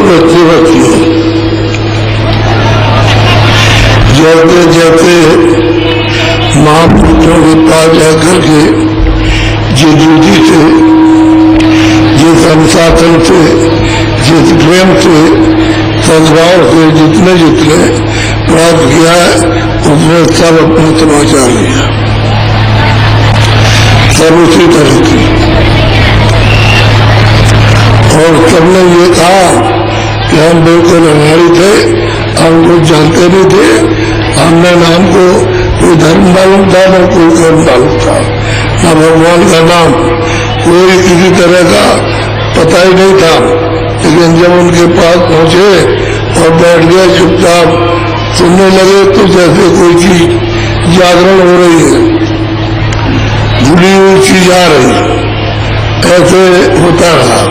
बच्चे बच्चियों, जैसे जैसे महापुरुषों के पास जाकर के जिस विधि से, जिस अनुशासन से, जिस प्रेम से, सद्भाव से जितने जितने प्राप्त किया है उसने सब अपना समाचार लिया, सब उसी तरह की। और सबने ये कहा कि हम बिल्कुल अनाड़ी थे, हम कुछ जानते नहीं थे, हमने ना हमको कोई धर्म मालूम था न कोई कर्म मालूम था, न भगवान का नाम कोई किसी तरह का पता ही नहीं था। लेकिन जब उनके पास पहुंचे और बैठ गए चुपचाप सुनने लगे तो जैसे कोई चीज जागरण हो रही है, भूली हुई चीज आ रही, ऐसे होता रहा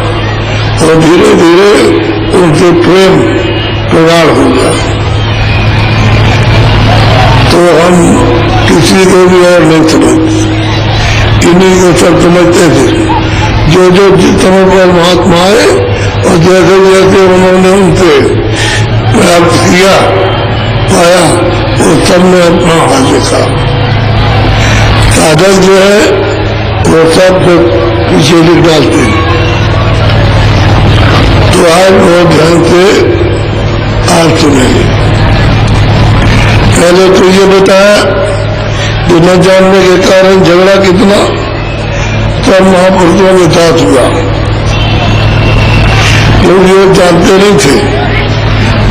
और धीरे धीरे उनसे प्रेम प्रगाढ़ हो गया। तो हम किसी को भी और नहीं समझते, इन्हीं को सब समझते थे। जो जो जिस समय पर महात्मा आए और जैसे जैसे उन्होंने उनसे प्राप्त किया पाया वो सब ने अपना हाथ देखा। साधक जो है वो सब पीछे लिख डालते हैं। तो आज बहुत ध्यान से आज सुनेंगे। पहले तो ये बताया कि न जानने के कारण झगड़ा कितना सब महापुरुषों के साथ हुआ, लोग ये जानते नहीं थे।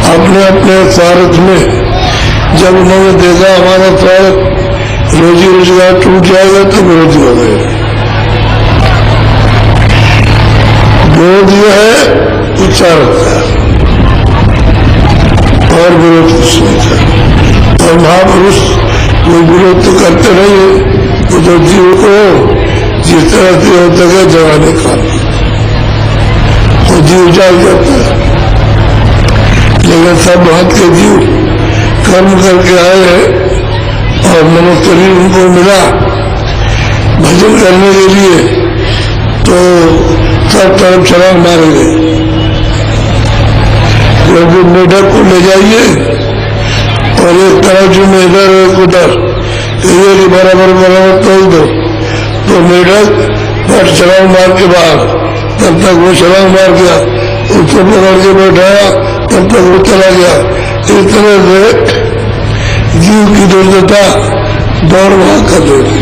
अपने अपने स्वार्थ में जब उन्होंने देखा हमारा स्वार्थ रोजी रोजगार टूट जाएगा तो विरोधी हो गए। विरोध जो है इच्छा रखता है और विरोध कुछ नहीं था। और महापुरुष कोई विरोध तो करते नहीं, वो तो जीव को जिस तरह से हो सके जगाने का वो जीव जाग जाता है। लेकिन सब हाथ के जीव कर्म करके आए हैं और मनुष्य शरीर उनको मिला भजन करने के लिए, तो सब तरफ छलांग मारेंगे। क्योंकि मेढक को ले जाइए और एक तरफ जो इधर एक उधर ये बराबर बराबर तोड़ दो तो मेढक बट छलांग मार के बाहर, तब तक वो छलांग मार गया, उसको पकड़ के बैठाया तब तक वो चला गया। इस तरह से जीव की दुर्दशा दौड़ भाग कर देती।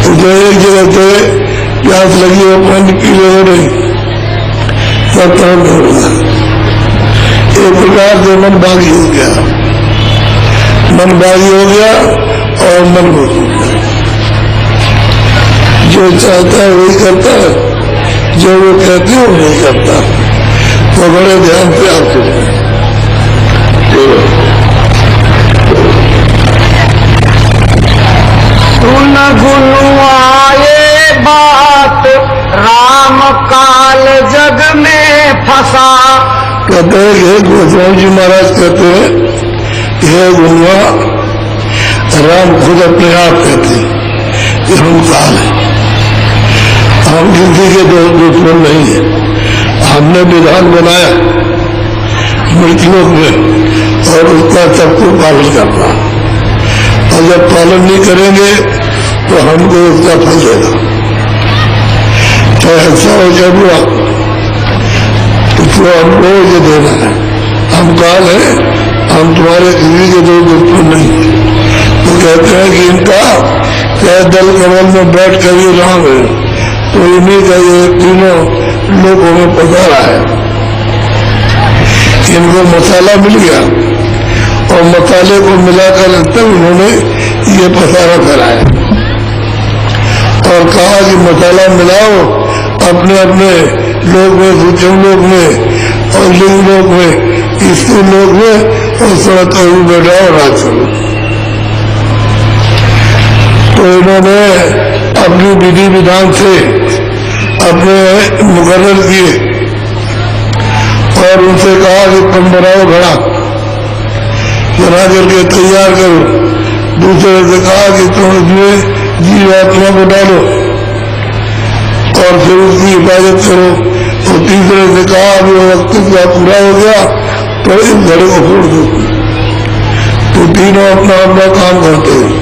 तो एक जगह से प्यास लगी हो पानी पी ले हो रही, सब तरफ हो रहा। एक प्रकार से मन बागी हो गया, मन बागी हो गया और मन हो गया। जो चाहता है वही करता है, जो वो कहते हैं वो नहीं करता। तो बड़े ध्यान से आप सुनिए। सुन गुनुआए बात राम काल जग में फंसा। कहते हैं गोस्वामी जी महाराज कहते हैं यह गुनुआ राम खुद अपने आप कहते हैं कि हम काल है, हम किसी के दुश्मन नहीं है। हमने विधान बनाया मृत्युलोक में और उसका सबको पालन करना, और जब पालन नहीं करेंगे तो हमको उसका फल देगा, चाहे अच्छा हो चाहे बुरा, उसको हमको ये देना है। हम काल है, हम तुम्हारे किसी के दो दुश्मन नहीं। तो कहते हैं कि इनका क्या दल कमल में बैठ कर ही राम है, तो इन्हीं का ये तीनों लोगों में पधारा है। इनको मसाला मिल गया और मसाले को मिलाकर तब उन्होंने ये पसारा कराया और कहा कि मसाला मिलाओ अपने अपने लोग में, सूक्ष्म लोग में और लिंग लोग में, स्त्री लोग में और सड़क भी बैठाओ राज करो। तो इन्होंने अपनी विधि विधान से अपने मुकर्रर किए और उनसे कहा कि तुम बनाओ घड़ा, बना करके तैयार करो। दूसरे से कहा कि तुम इसमें जीव आत्मा को डालो और फिर उसकी हिफाजत करो, और तीसरे से कहा अभी वक्त का पूरा हो गया तो इस घड़े को फोड़ दो। तो तीनों अपना अपना काम करते हैं।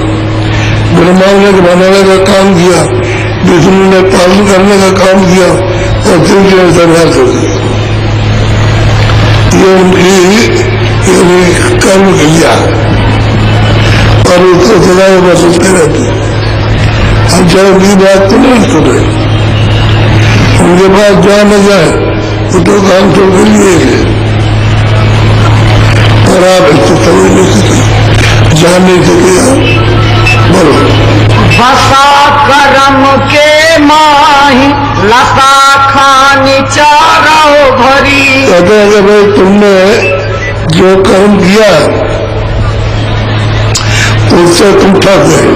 ब्रह्मा ने बनाने का काम किया, विष्णु ने पालन करने का काम किया और शिव जी ने संहार कर दिया। ये उनकी कर्म क्रिया है और उसको सदैव बदलते रहते हैं। अब चाहे उनकी बात तो नहीं सुने, उनके पास जा न जाए वो तो काम तो के लिए है और आप इसको समझ नहीं सके, जान नहीं सके। आप बोलो बसा करम के माही लता खानी चारो भरी। कहते हैं कि भाई तुमने जो कर्म किया उससे तुम थक गए।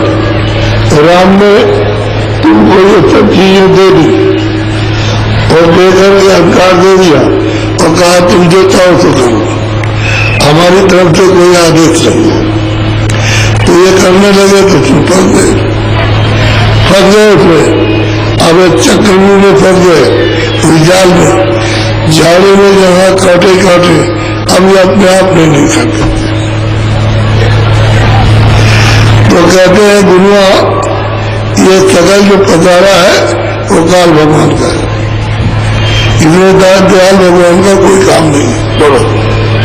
राम ने तुमको ये सब चीजें दे दी और देकर के अधिकार दे दिया और कहा तुम जो चाहो तो करो, हमारी तरफ से कोई आदेश नहीं है। तो ये करने लगे तो तुम फंस गए उसमें। अब एक चक्रव्यूह में फंस गए, उस जाल में, जाले में जहाँ काटे काटे अब ये अपने आप नहीं सकते। तो कहते हैं दुनिया ये सकल जो पधारा है वो काल भगवान का है, इसमें दयाल भगवान का कोई काम नहीं है। बोलो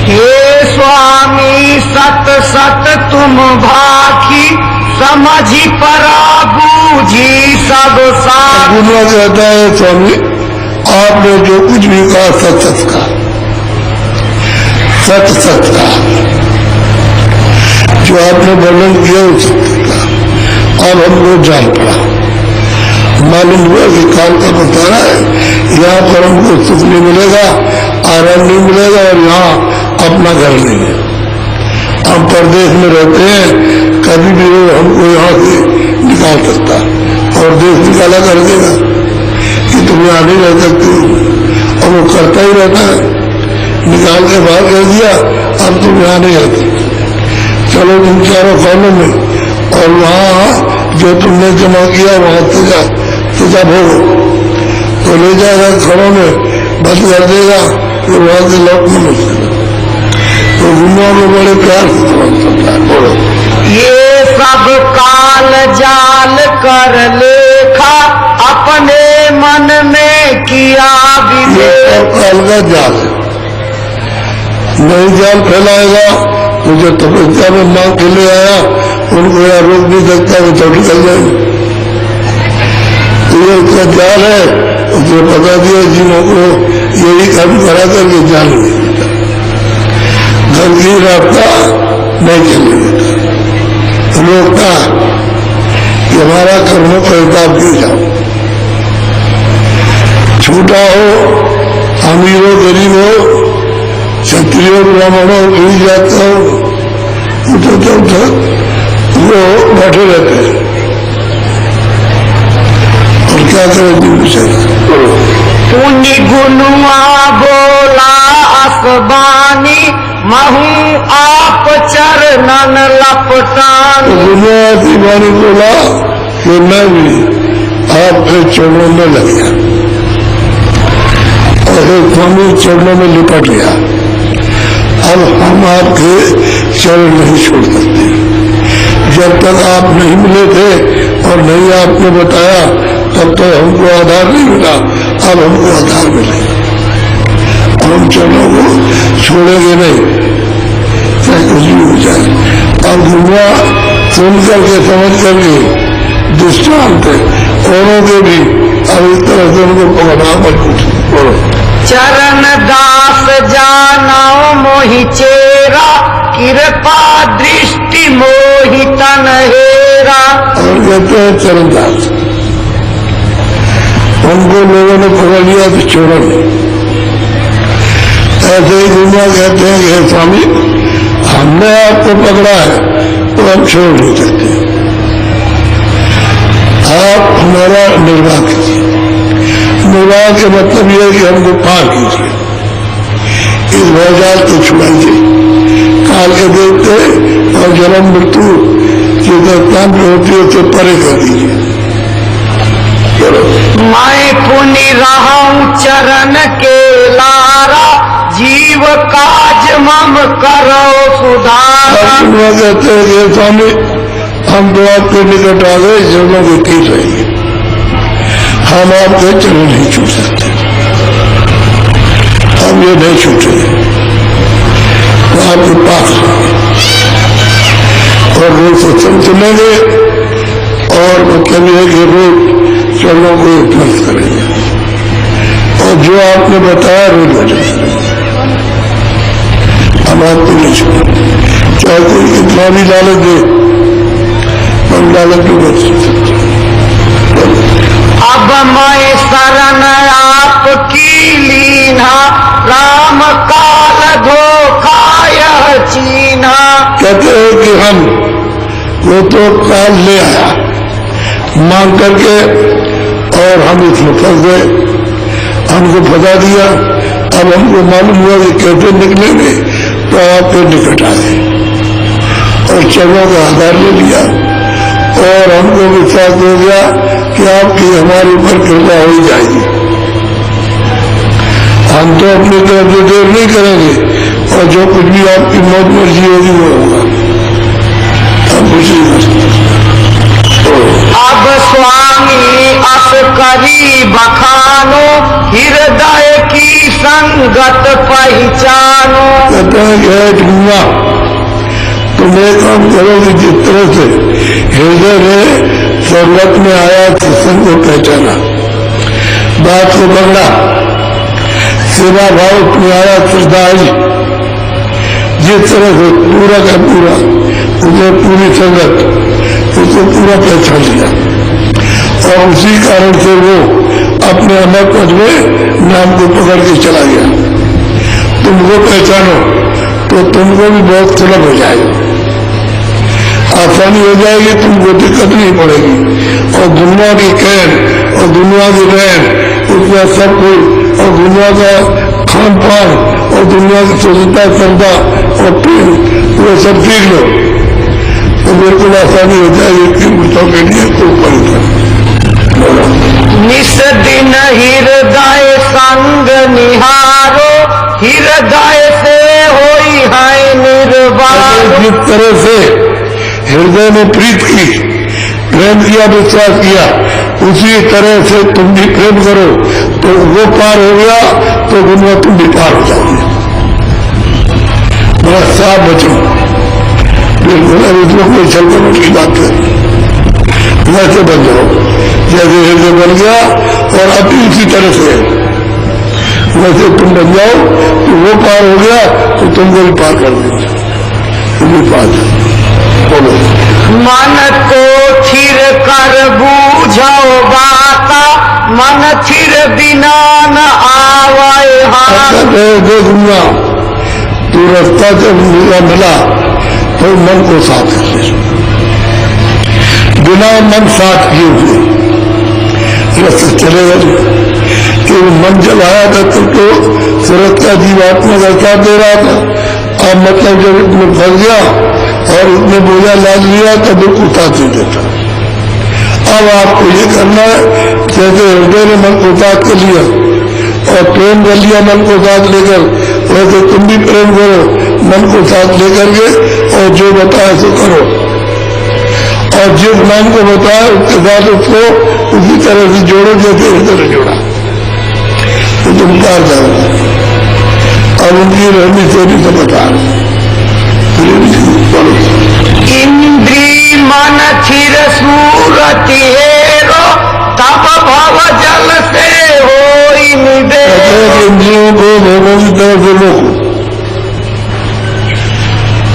हे स्वामी सत सत तुम भाखी समझी परा बूझी सब साथ। दुनिया कहता है स्वामी आपने जो कुछ भी कहा सच सच का, सच सच का, जो आपने वर्णन किया वो सत्य का। अब हमको जान पड़ा, मालूम हुआ कि काल का बता है यहाँ पर हमको सुख नहीं मिलेगा, आराम नहीं मिलेगा और यहाँ अपना घर नहीं है। हम परदेश में रहते हैं, कभी भी वो हमको यहाँ से निकाल सकता और देश निकाला कर देगा कि तुम यहाँ नहीं रह सकते हो, और वो करता ही रहता है, निकाल के बाहर कह दिया अब तुम यहाँ नहीं रहते, चलो तुम चारों खानों में और वहाँ जो तुमने जमा किया वहाँ सजा भोगो। तो ले जाएगा घरों में बंद कर देगा, फिर वहाँ से लौट नहीं मिल सकेगा। तो दुनिया में बड़े प्यार से समझ सकता है। बोलो ये सब काल जाल कर लेखा अपने मन में किया विवेक। काल का जाल है, नहीं जाल फैलाएगा तो जो तपस्या में मांग के ले आया उनको यहाँ रोक नहीं सकता, वो तो निकल जाएंगे। तो ये उसका जाल है, उसने बता दिया जीवों को यही काम करा करके जान नहीं देता, घर की रास्ता नहीं चलने देता, रोकता कि हमारा कर्मों का हिसाब क्यों जाओ, छोटा हो अमीर हो गरीब हो, क्षत्रिय हो ब्राह्मण हो, कोई जाता हो, तो जब तक वो बैठे रहते हैं और क्या करें दिन पुण्य गुनुआ बोला असबानी महू आप चरणन लपटान। गुनुआती वाणी बोला कि मैं भी आपके चरणों में लग गया और स्वामी चरणों में लिपट गया। अब हम आपके चरण नहीं छोड़ सकते, जब तक आप नहीं मिले थे और नहीं आपने बताया तब तक हमको आधार नहीं मिला, अब हमको आधार मिलेगा, हम चरणों को छोड़ेंगे नहीं, चाहे कुछ भी हो जाए। अब दुनिया सुन करके समझ करके दृष्टांत औरों के भी अब इस तरह से उनको पकड़ा मजबूत। बोलो चरण दास जानो मोहि चेरा कृपा दृष्टि मोहि तन हेरा। और कहते हैं चरण दास, उनको लोगों ने पकड़ लिया तो छोड़ा नहीं। ऐसे ही दुनिया कहते हैं कि स्वामी हमने आपको पकड़ा है तो हम छोड़ नहीं सकते, आप हमारा निर्वाह कीजिए। निर्वाह के मतलब यह है कि हमको पार कीजिए, इस भौजाल को छुड़ाइए, काल के देखते और जन्म मृत्यु जो दस्तान पे होती है उसे परे कर दीजिए। मैं पुनि रहूं चरण के लारा, जीव काज मम करो सुधारा। कहते हैं कि स्वामी हम तो आपके निकट आ गए, चरणों के तीर रहेंगे, हम आपके चरण नहीं छूट सकते, हम ये नहीं छूटेंगे, तो आपके पास और रोज सत्संग सुनेंगे और मतलब ये कि रोज चरणों को स्पर्श करेंगे और जो आपने बताया रोज भजन करेंगे, हम आपको नहीं छोड़ेंगे, चाहे कोई कितना भी लालच दे, हम लालच नहीं बच सकते। अब मैं शरण आपकी लीना, राम काल धोखा यह चीना। कहते हैं कि हम वो तो काल ले आया मांग करके और हम इसमें फंस गए, हमको फंसा दिया। अब हमको मालूम हुआ कि कैसे निकलेंगे, तो आपके निकट आ गए और चरणों का आधार ले लिया और हमको विश्वास हो गया कि आपकी हमारे ऊपर कृपा हो ही जाएगी। हम तो अपनी तरफ से देर नहीं करेंगे और जो कुछ भी आपकी मौत मर्जी होगी वो होगा, हम कुछ नहीं कर सकते। अब स्वामी अस करी बखानो, हृदय की संगत पहचानो। कहते हैं कि है ढूंढना, तुम एक काम करो कि जिस तरह से हृदय ने संगत में आया सत्संग को पहचाना, बात को पकड़ा, सेवा भाव में आया, श्रद्धा आई, जिस तरह से पूरा का पूरा उसमें पूरी संगत उसको पूरा पहचान लिया और उसी कारण से वो अपने अमर पद में नाम को पकड़ के चला गया। तुमको पहचानो तो तुमको भी बहुत सुलभ हो जाएगा, आसानी हो जाएगी, तुमको दिक्कत नहीं पड़ेगी। और दुनिया की कहन और दुनिया की रहन उसमें सब कुछ और दुनिया का खान पान और दुनिया की स्वच्छता श्रद्धा और प्रेम वो सब सीख लो तो बिल्कुल आसानी हो जाएगी कि मुझों के लिए कोई परेशान। निस दिन हृदय संग निहारो, हृदय से होई है निर्वाण। जिस तरह से हृदय ने प्रीत की, प्रेम किया, विश्वास किया, उसी तरह से तुम भी प्रेम करो तो वो पार हो गया तो दुनिया तुम भी पार हो जाओगे। बड़ा साफ बचो, बिल्कुल इसमें कोई छलकपट की बात है, वैसे बन जाओ जैसे हृदय बन गया और अभी उसी तरह से वैसे तुम बन जाओ तो वो पार हो गया तो तुमको भी पार कर देंगे, तुम भी पार बोलो। मन को थिर कर बूझो बाता, मन थिर बिना न आवे हाथ। देखूंगा तू रास्ता जब मिला तो मन को साथ कर ले, बिना मन साथ किए हुए रास्ता चलेगा कि मन जब आया था तब तो सूरत का जीवात्मा का साथ दे रहा था। अब मतलब जब इसमें फंस गया और इसने बोझा लाद लिया तब वो उतार दे देता। अब आपको ये करना है जैसे हृदय ने मन को साथ कर लिया और प्रेम कर लिया मन को साथ लेकर, वैसे तुम भी प्रेम करो मन को साथ लेकर के और जो बताया सो करो और जिस नाम को बताया उसके साथ उसको उसी तरह से जोड़ो जैसे हृदय ने जोड़ा तो तुम पार जाओगे। अब उनकी रहनी से भी सब बता इंद्री मन थिर सूरत हेरो, तब भव जल से होई निदेरो। इंद्रियों को भोगों की तरफ से रोको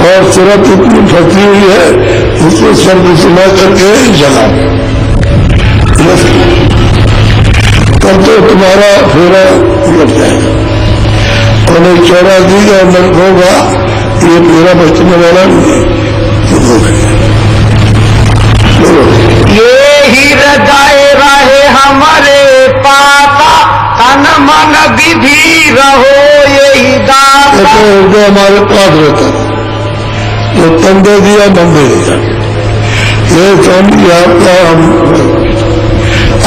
और सूरत इतनी फंसी हुई है उसको शब्द सुना करके जला तब तो तुम्हारा फेरा उलट जाएगा और एक चौरा दी और नर्क होगा, ये फेरा बचने वाला नहीं है। ये हृदय रहे हमारे पाता, तन मन विधि रहो यही दाता। हृदय हमारे पास रहता है, जो तन दे दिया मन दे दिया। ये स्वामी आपका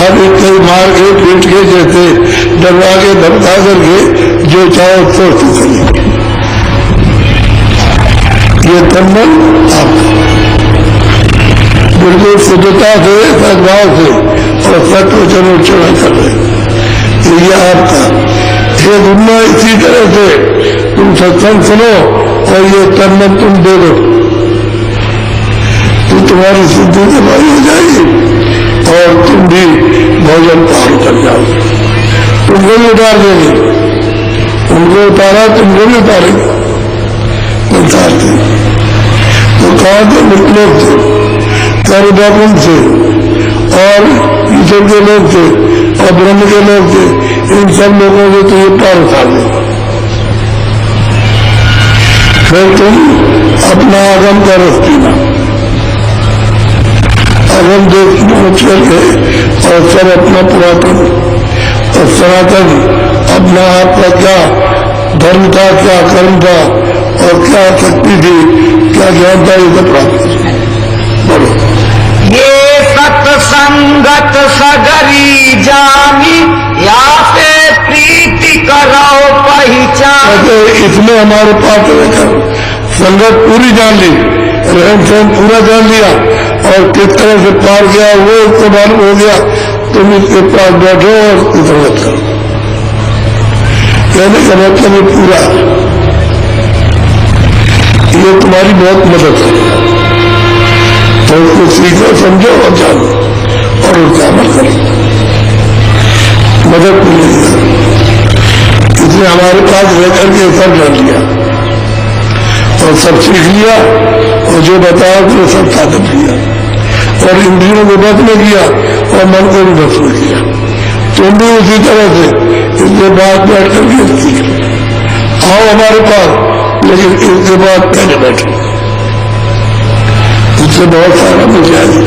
अभी कई मार के पीट के जैसे डरवा के धमका करके जो चाहो तो करेंगे। ये तन्मन आपका बिल्कुल शुद्धता से सद्भाव से और सत्व चरण कर रहे, ये आपका। ये दुनिया इसी तरह से तुम सत्संग सुनो और ये तन्मन तुम दे दो तो तुम्हारी सिद्धि दबाई हो जाएगी और तुम भी भोजन पार कर जाओगे। तुमको भी उतार देंगे, उनको उतारा तुमको भी उतारेंगे, उतारते। तो कहाँ थे? मुक्लोक थे, कर्मकुंड थे और ईश्वर के लोग थे और ब्रह्म के लोग थे। इन सब लोगों से तो ये पार उतार देगा। फिर तुम अपना आगम का रस पीना, आगम देश पहुंच करके और सब अपना पुरातन और सनातन अपना आपका क्या धर्म था, क्या कर्म था और क्या शक्ति थी, क्या ज्ञान था, ये सब प्राप्त करें। बोलो। ये सत्संगत सगरी जानी या से प्रीति करो पहचान। इसमें हमारे पास रहकर संगत पूरी जान ली, रहन सहन पूरा जान लिया और किस तरह से पार गया वो इसको मालूम हो गया। तुम इसके पास बैठो और संगत करो। कहने का मतलब ये पूरा, ये तुम्हारी बहुत मदद करेगा। तो उसको सीखो, समझो और जानो और उसका अमल करो, मदद मिलेगी। इसने हमारे पास रहकर के सब जान लिया और सब सीख लिया और जो बताया तो सब ताकत लिया और इंद्रियों को बस में किया और मन को भी बस में किया। तुम भी उसी तरह से इसके बाद बैठ करके सीख लो। आओ हमारे पास, लेकिन इसके बाद पहले बैठो, इससे बहुत सारा मिल जाएगा।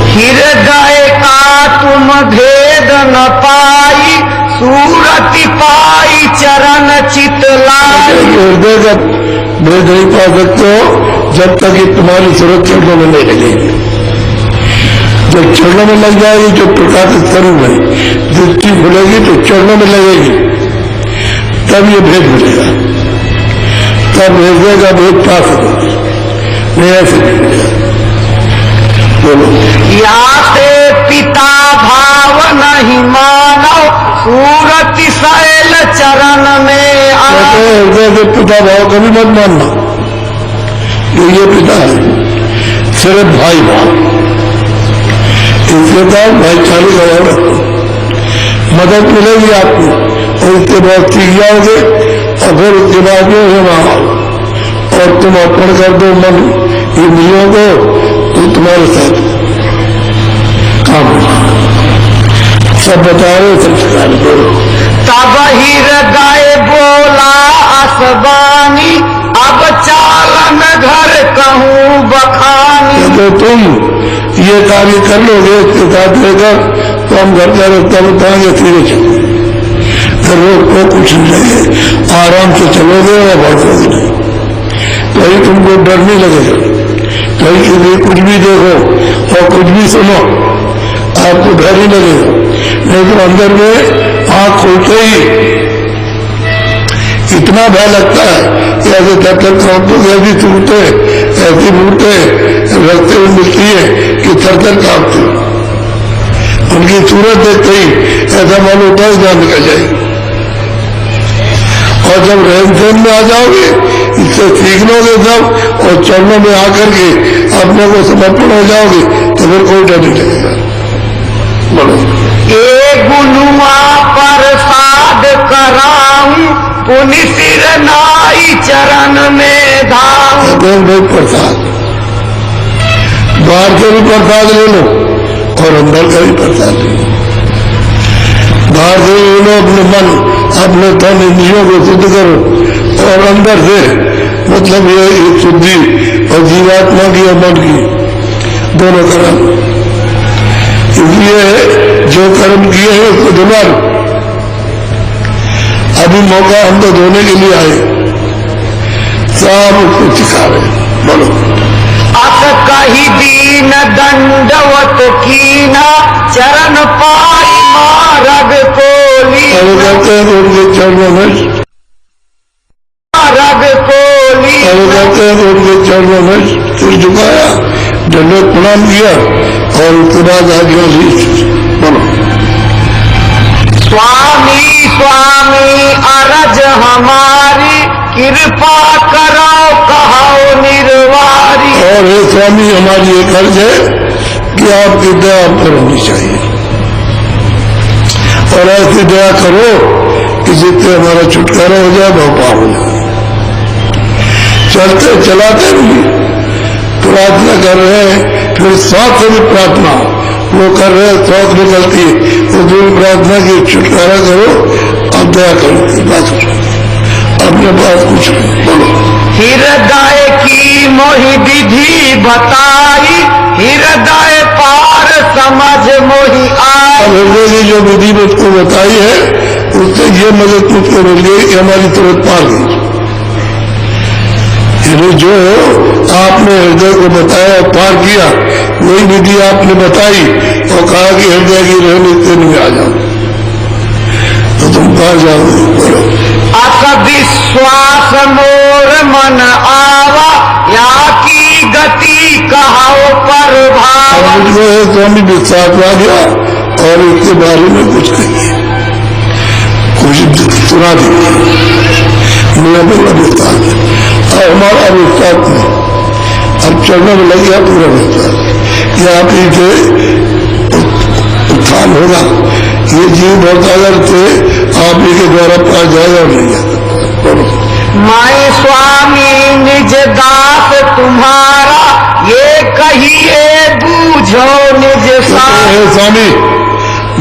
हृदय का तुम भेद न पाई, सूरति पाई चरण चितलाई। हृदय का भेद नहीं पा सकते हो जब तक कि तुम्हारी सूरत चरणों में नहीं लगेगी। जब चरणों में लग जाएगी, जो प्रकाशित स्वरूप में दृष्टि खुलेगी तो चरणों में लगेगी, तब ये भेद मिलेगा, तब हृदय का भेद पा सकोगे, नहीं ऐसे नहीं मिलेगा। बोलो। या से पिता भाव नहीं मानो, सूरति शैल चरण में आओ। हृदय से पिता भाव कभी मत मानना, ये पिता है, सिर्फ भाई भाव। इसके बाद भाईचारे का भाव रखो, मदद मिलेगी आपको और इसके बाद सीख जाओगे और फिर उसके बाद जो है वहां और तुम अर्पण कर दो मन इंद्रियों को, तो तुम्हारे साथ काम होगा। सब बताओ, सब सिखा दो। तब हृदय बोला असबानी, अब चालन घर कहूँ बखानी। तो तुम ये कार्य कर लोगे, इसके साथ लेकर तो हम घर का रास्ता बताएंगे, सीधे चलो, रोड को कुछ नहीं लगे, आराम से चलोगे और भड़कोगे नहीं, कहीं तुमको डर नहीं लगेगा। कहीं के लिए कुछ भी देखो और कुछ भी सुनो, आपको डर ही लगेगा। नहीं तो अंदर में आँख खोलते ही इतना भय लगता है कि ऐसे थर कांपते, ऐसी टूटते, ऐसी मूर्ते रस्ते में मिलती है कि थर कांपते। उनकी सूरत देखते ही ऐसा मालूम होता है जान निकल जाएगी। और जब रहन सहन में आ जाओगे, इससे सीख लोगे सब और चरणों में आकर के अपने को समर्पण हो जाओगे तो फिर कोई डर नहीं लगेगा। बोलो। एक गुनुआ प्रसाद कराऊं, पुनि सिर नाई चरण में धाऊं। भाई प्रसाद, बाहर से भी प्रसाद ले लो और अंदर का भी प्रसाद ले लो। बाहर से ले लो अपने मन, अपने तन इंद्रियों को शुद्ध करो और अंदर से मतलब ये शुद्धि और जीवात्मा की और मन की दोनों करा। इसलिए जो कर्म किए हैं उसको धुला लो। अभी मौका हम तो धोने के लिए आए, सब उसको सिखा रहे। बोलो। अस कही दीन दंडवत कीना चरण पाई मारग कोली कहते हैं उनके चरणों में मारग कोली कहते हैं उनके चरणों में सिर झुकाया, दंडवत प्रणाम किया और उसके बाद आज्ञा दी। बोलो स्वामी स्वामी अरज हमारी कृपा करो कहो निर्वारी। और हे स्वामी हमारी एक अर्ज है कि आपकी दया आप पर होनी चाहिए और ऐसी दया करो कि जिससे हमारा छुटकारा हो जाए भवपार हो जाए। चलते चलाते भी प्रार्थना कर रहे हैं, फिर सांस से भी प्रार्थना वो कर रहे हैं, सांस निकलती है वो दूर प्रार्थना की छुटकारा करो, अब दया करो, बात अपने पास कुछ नहीं। बोलो हृदय की मोहि विधि बताई हृदय पार समझ मोहि आई। अब हृदय की जो विधि मुझको बताई है उससे ये मदद मुझको मिल गई कि हमारी तुरंत पार गई। यानी जो आपने हृदय को बताया पार किया वही विधि आपने बताई और कहा कि हृदय की रहने तेन में आ जाओ तो तुम पार जाओगे। बोलो अस विश्वास मोर मन आवा या की गति कहो पर भाव। मुझको स्वामी विश्वास आ गया और इसके बारे में कुछ कहिए, कुछ सुना दीजिए। मेरा बड़ा विश्वास है और हमारा विश्वास नहीं, अब चलने में लग गया पूरा विश्वास कि आप ही के उत्थान होगा, ये जीव भरसागर से आप ही के द्वारा पार जाएगा और नहीं जाता। मैं स्वामी निज दास तुम्हारा ये कहिए बूझो निज साथ। स्वामी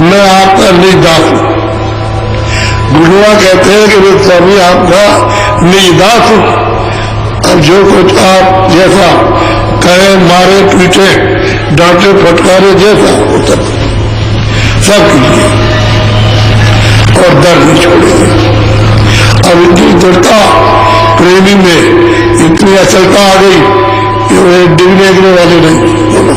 मैं आपका निज दास हूँ। गुरुआ कहते हैं कि वे स्वामी आपका निज दास हूँ। अब जो कुछ आप जैसा कहे मारे पीटे डांटे फटकारे जैसा हो सब कीजिए और दर्द नहीं छोड़ेंगे। अब इतनी दृढ़ता प्रेमी में इतनी अचलता आ गई कि वे डिगने गिरने वाले नहीं। बोलो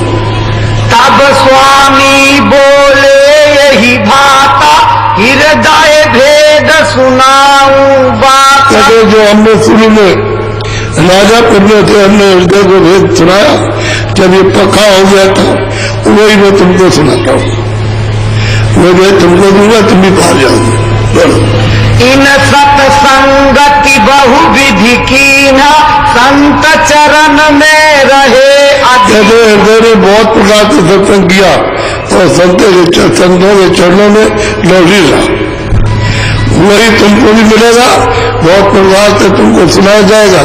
तब स्वामी बोले यही भाता हृदय भेद सुनाऊं बात। कहते जो हमने शुरू में राजा पुण्य थे हमने हृदय को भेद सुनाया, जब ये पक्का हो गया था वही मैं तुमको सुनाता हूँ, वो भेद तुमको दूंगा तुम भी पार जाओगे। बोलो इन सत्संगति बहु विधि कीना संत चरण में रहे। कहते हृदय ने बहुत प्रकार से सत्संग किया और संतों के चरणों में लौटी रहा, वही तुमको भी मिलेगा। बहुत प्रकार से तुमको सुनाया जाएगा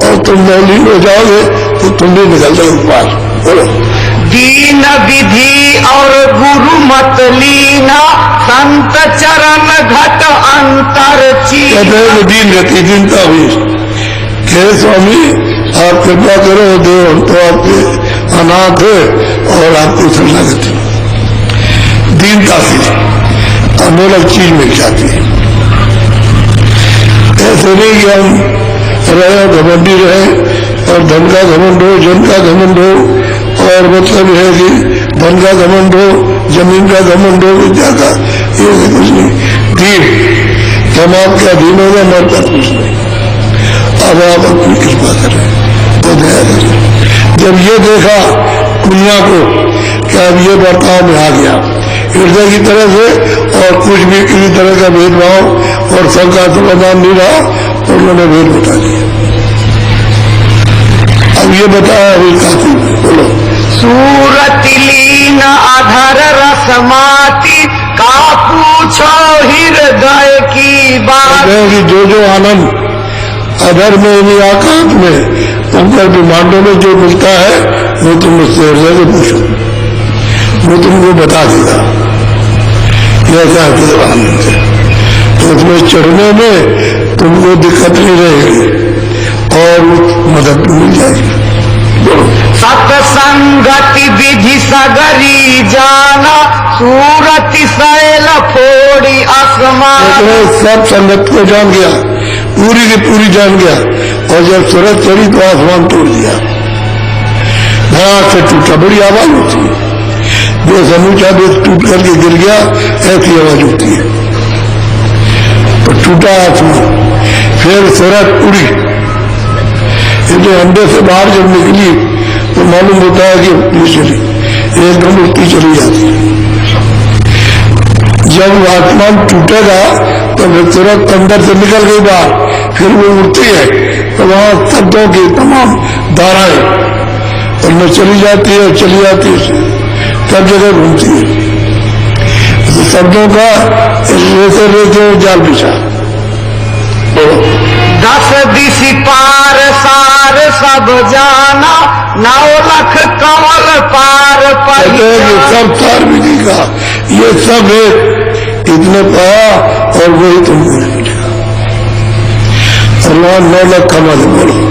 और तुम मौलीन हो जाओगे तो तुम भी निकल जाओगे पार। बोलो दीन विधि और गुरु मत लीना संत चरण घट अंतर चीना। कहते हैं दीन गति दीनता हुई हे स्वामी आप कृपा करो, देव हम तो आपके अनाथ है और आपको शरणागति दीनता से अमूलक चीज मिल जाती है। ऐसे नहीं कि हम रहे घमंडी रहे और धन का घमंड हो, जन का घमंड हो, और मतलब है कि धन का घमंड हो, जमीन का घमंड हो, विद्या का, ये कुछ नहीं। दीन हम आपके अधीन होगा, हमारे पास कुछ नहीं। अब आप अपनी कृपा करें तो दया करें। जब ये देखा दुनिया को कि अब ये बर्ताव में आ गया हृदय की तरह से और कुछ भी किसी तरह का भेदभाव और सबका समाधान नहीं रहा तो उन्होंने भेद बता दिया। अब ये बताया अभी काफी। बोलो सूरति लीन अधर रसमाती का पूछो हृदय की बात। जो आनंद अधर में भी आकाश में ऊपर ब्रह्मांडों में जो मिलता है वो तुम मुझसे हृदय से पूछो, वो तुमको बता देगा। ऐसा आनंद है तो उसमें चढ़ने में तुमको दिक्कत नहीं रहेगी और मदद मिल जाएगी। सत्संगति विधि सगरी जाना सूरति शैल फोड़ी आसमान। सब संगत को जान गया, पूरी की पूरी जान गया और जब सूरत चढ़ी तो आसमान तोड़ दिया। धड़ाक से टूटा, बड़ी आवाज होती है, जो समूचा देश टूट करके गिर गया ऐसी आवाज होती है। तो टूटा आसमान, फिर सूरज उड़ी, जो अंडे से बाहर जब निकली तो मालूम होता है कि उड़ती चली, एकदम उड़ती चली जाती है। जब आसमान टूटेगा तो फिर सूरज अंदर से निकल गई बाहर, फिर वो उड़ती है तो वहां शब्दों की तमाम धाराएं उनमें चली जाती है, चली जाती है, सब जगह घूमती है। तो शब्दों का रेसे रेसे जाल बिछा। 10 दिश पार सार सब जाना, 9 लाख कमल पार पर। ये सब तार विधि का, ये सब है, इतने पाया और वही तुमको नहीं मिलेगा। और वहां 9 लाख कमल बोलो।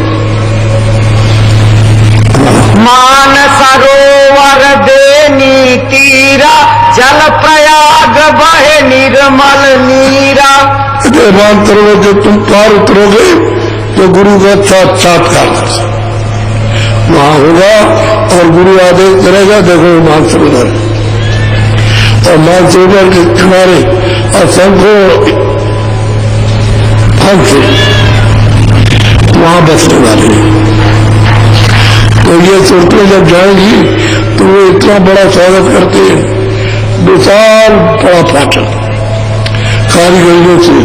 मान सरोवर देनी तीरा, जल प्रयाग बहे निर्मल नीरा। मान सरोवर जब तुम पार उतरोगे तो गुरु का साक्षात्कार वहां होगा और गुरु आदेश करेगा, देखो मान सरोवर, और मान सरोवर के किनारे असंख्य हंस वहां बसने वाले हैं। तो ये सूरतें जब जाएंगी तो वो इतना बड़ा स्वागत करते हैं, विशाल बड़ा फाटक कारीगरियों से,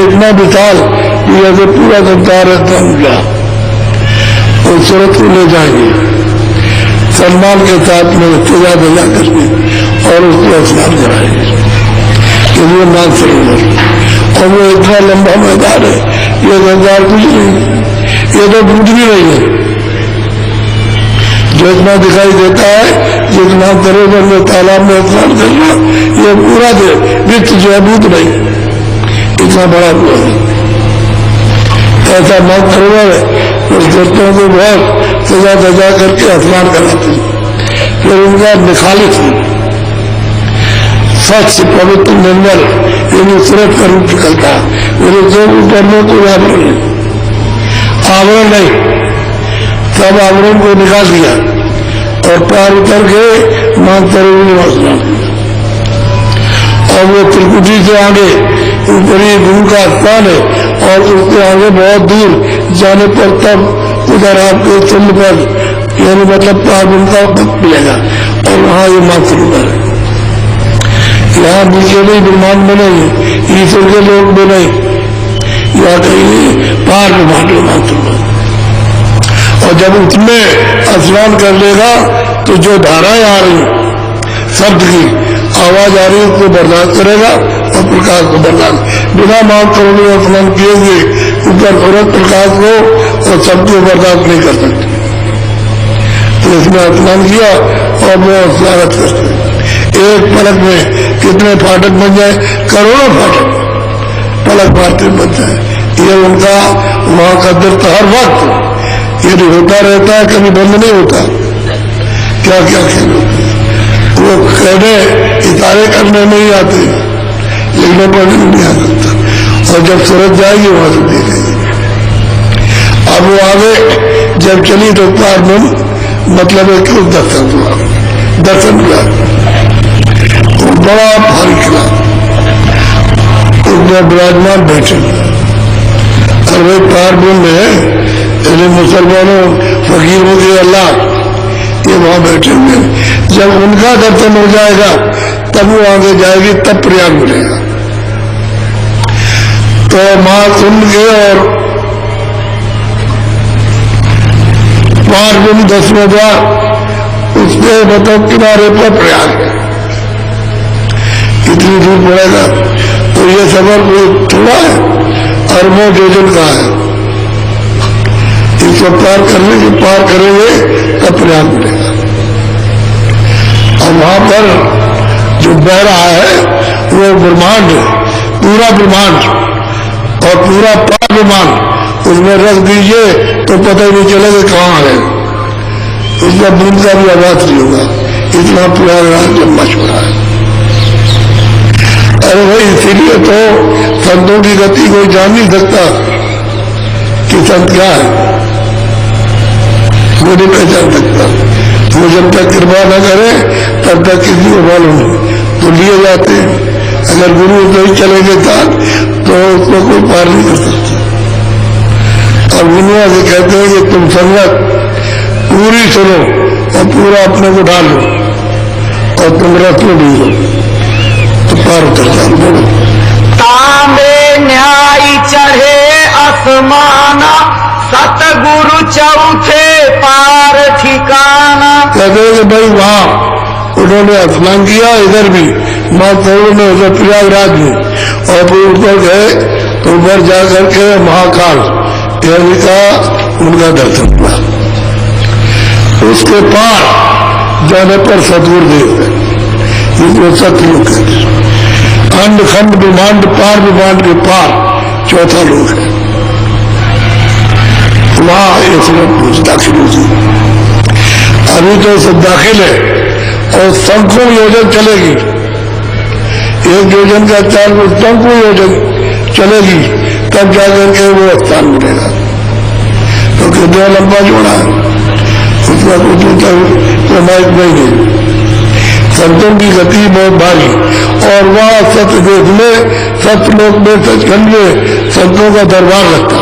इतना विशाल कि जैसे पूरा संसार रहता उनका, और सूरत को ले जाएंगे सम्मान के साथ में सजा दजा करके और उसको स्नान कराएंगे कि वो मान सरोवर। और वो इतना लंबा मैदान है, ये संसार कुछ नहीं, ये तो बुझ भी नहीं है। जो इतना दिखाई देता है, जितना सरोवर में तालाब में स्नान करना, ये पूरा दे वित्त जो है भूत नहीं, इतना बड़ा हुआ है। ऐसा मान सरोवर है, उस दोस्तों को बहुत सजा दजा करके स्नान कराते हैं, फिर उनका निखालित स्वच्छ पवित्र निर्मल यानी सूरत का रूप निकलता है। मेरे जो ऊपर में कोई आवरण नहीं, आवरण नहीं, सब आवरण को निकाल दिया और पार उतर के मान सरोवर में स्नान किया। और वो त्रिकुटी से आगे ऊपरी गुरु का स्थान है, और उसके आगे बहुत दूर जाने पर तब उधर आपको चंद पर यानी मतलब पावन का भक्त मिलेगा, और वहां ये मान सरोवर है। यहाँ नीचे नहीं ब्रह्मांड में नहीं, ईश्वर के लोग में नहीं, या कहीं पार ब्रह्मांड में मान सरोवर। और जब उसमें स्नान कर लेगा तो जो धाराएं आ रही शब्द की आवाज आ रही उसको बर्दाश्त करेगा, और प्रकाश को बर्दाश्त बिना मान सरोवर में स्नान किए हुए ऊपर सूरज प्रकाश को और शब्द को बर्दाश्त नहीं कर सकते। तो इसमें स्नान किया और वो स्वागत करते। एक पलक में कितने फाटक बन जाए, करोड़ों फाटक पलक मारते बन जाए। ये उनका वहां का दृष्ट हर वक्त यदि होता रहता है, कभी बंद नहीं होता। क्या क्या खेल होते हैं, वो कहने इशारे करने नहीं आते, लिखने पढ़ने नहीं आ सकता। और जब सूरज जाएगी वहां से देखेंगे। अब वो आगे जब चली तो पार में मतलब है कि दर्शन हुआ, दर्शन हुआ बड़ा भारी किला, उसमें विराजमान बैठे। और वे पार में यानी मुसलमानों फकीरों के अल्लाह ये वहां बैठे हुए। जब उनका दर्शन हो जाएगा तब वो आगे जाएगी, तब प्रयाग मिलेगा। तो मां सुन के और पार में 10वें द्वार उसके मतलब किनारे पर प्रयाग है, कितनी दूर पड़ेगा। तो ये सफर कोई थोड़ा है, अरबों योजन का है। इसको पार करेंगे तब प्रयाग मिलेगा। और वहां पर जो बह रहा है वो ब्रह्मांड, पूरा ब्रह्मांड और पूरा पार ब्रह्मांड उसमें रख दीजिए तो पता ही नहीं चलेगा कहाँ है। उसका बूंद का भी आवाज नहीं होगा, इतना प्रयागराज जब मशहूर है। अरे भाई इसीलिए तो संतों की गति कोई जान नहीं सकता कि संत क्या है। को नहीं पहचान सकता। वो जब तक कृपा न करे तब तक किसी को मालूम नहीं, तो लिए जाते हैं। अगर गुरु नहीं चलेंगे साथ तो उसको कोई पार नहीं कर सकता। और दुनिया से कहते हैं कि तुम संगत पूरी सुनो और पूरा अपने को डालो और तुम रस में भी हो तो पार उतर जाओ। तांबे न्याय चढ़े आसमाना, सतगुरु चौथे पार ठिकाना। कहते हैं कि भाई वहां उन्होंने स्नान किया, इधर भी माँ तरुण ने उधर प्रयागराज में, और वो ऊपर गए तो ऊपर जाकर के महाकाल यानी का उनका दर्शन हुआ। उसके पार जाने पर सतगुरुदेव है, जिसको सतलोक है। अंड खंड ब्रह्मांड पार ब्रह्मांड के पार चौथा लोक है। वहां ये सब दाखिल होती। अभी तो सब दाखिल है और शंखों योजन चलेगी। एक योजन का 4 शंखों योजन चलेगी, तब जाकर के वो स्थान मिलेगा। तो कितना लंबा जोड़ा है, उसका कुछ प्रमाणित नहीं है। संतों की गति बहुत भारी, और वहां सत्य देश में, सत्यलोक में, सचखंड में संतों का दरबार लगता,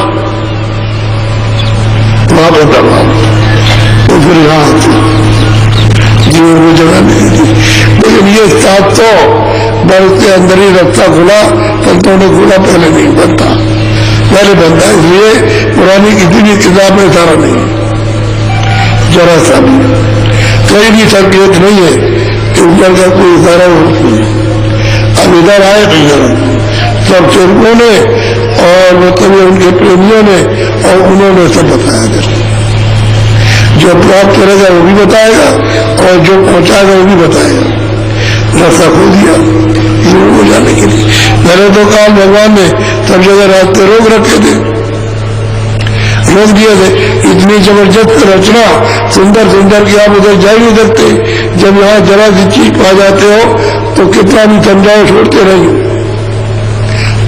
वहां पर दरबार। तो फिर यहाँ जीवन को जगह नहीं थी। लेकिन ये 700 वर्ष के अंदर ही रास्ता खुला, संतों ने खुला, पहले नहीं बनता। पहले बनता इसलिए पुरानी किसी भी किताब में सारा नहीं, जरा सा भी कहीं भी संकेत नहीं है कि ऊपर का कोई इशारा हो। अब इधर आए तो इधर सब सेवकों ने और मतलब उनके प्रेमियों ने, और उन्होंने सब बताया। जो प्राप्त करेगा वो भी बताएगा और जो पहुंचाएगा वो भी बताएगा। रास्ता खोल दिया जीवन को जाने के लिए। पहले तो काल भगवान ने सब जगह रास्ते रोक रखे थे, रोक दिए थे। इतनी जबरदस्त रचना सुंदर सुंदर कि आप उधर जा ही नहीं सकते। जब यहाँ जरा सी चीज पा जाते हो तो कितना भी समझाओ छोड़ते रहिए।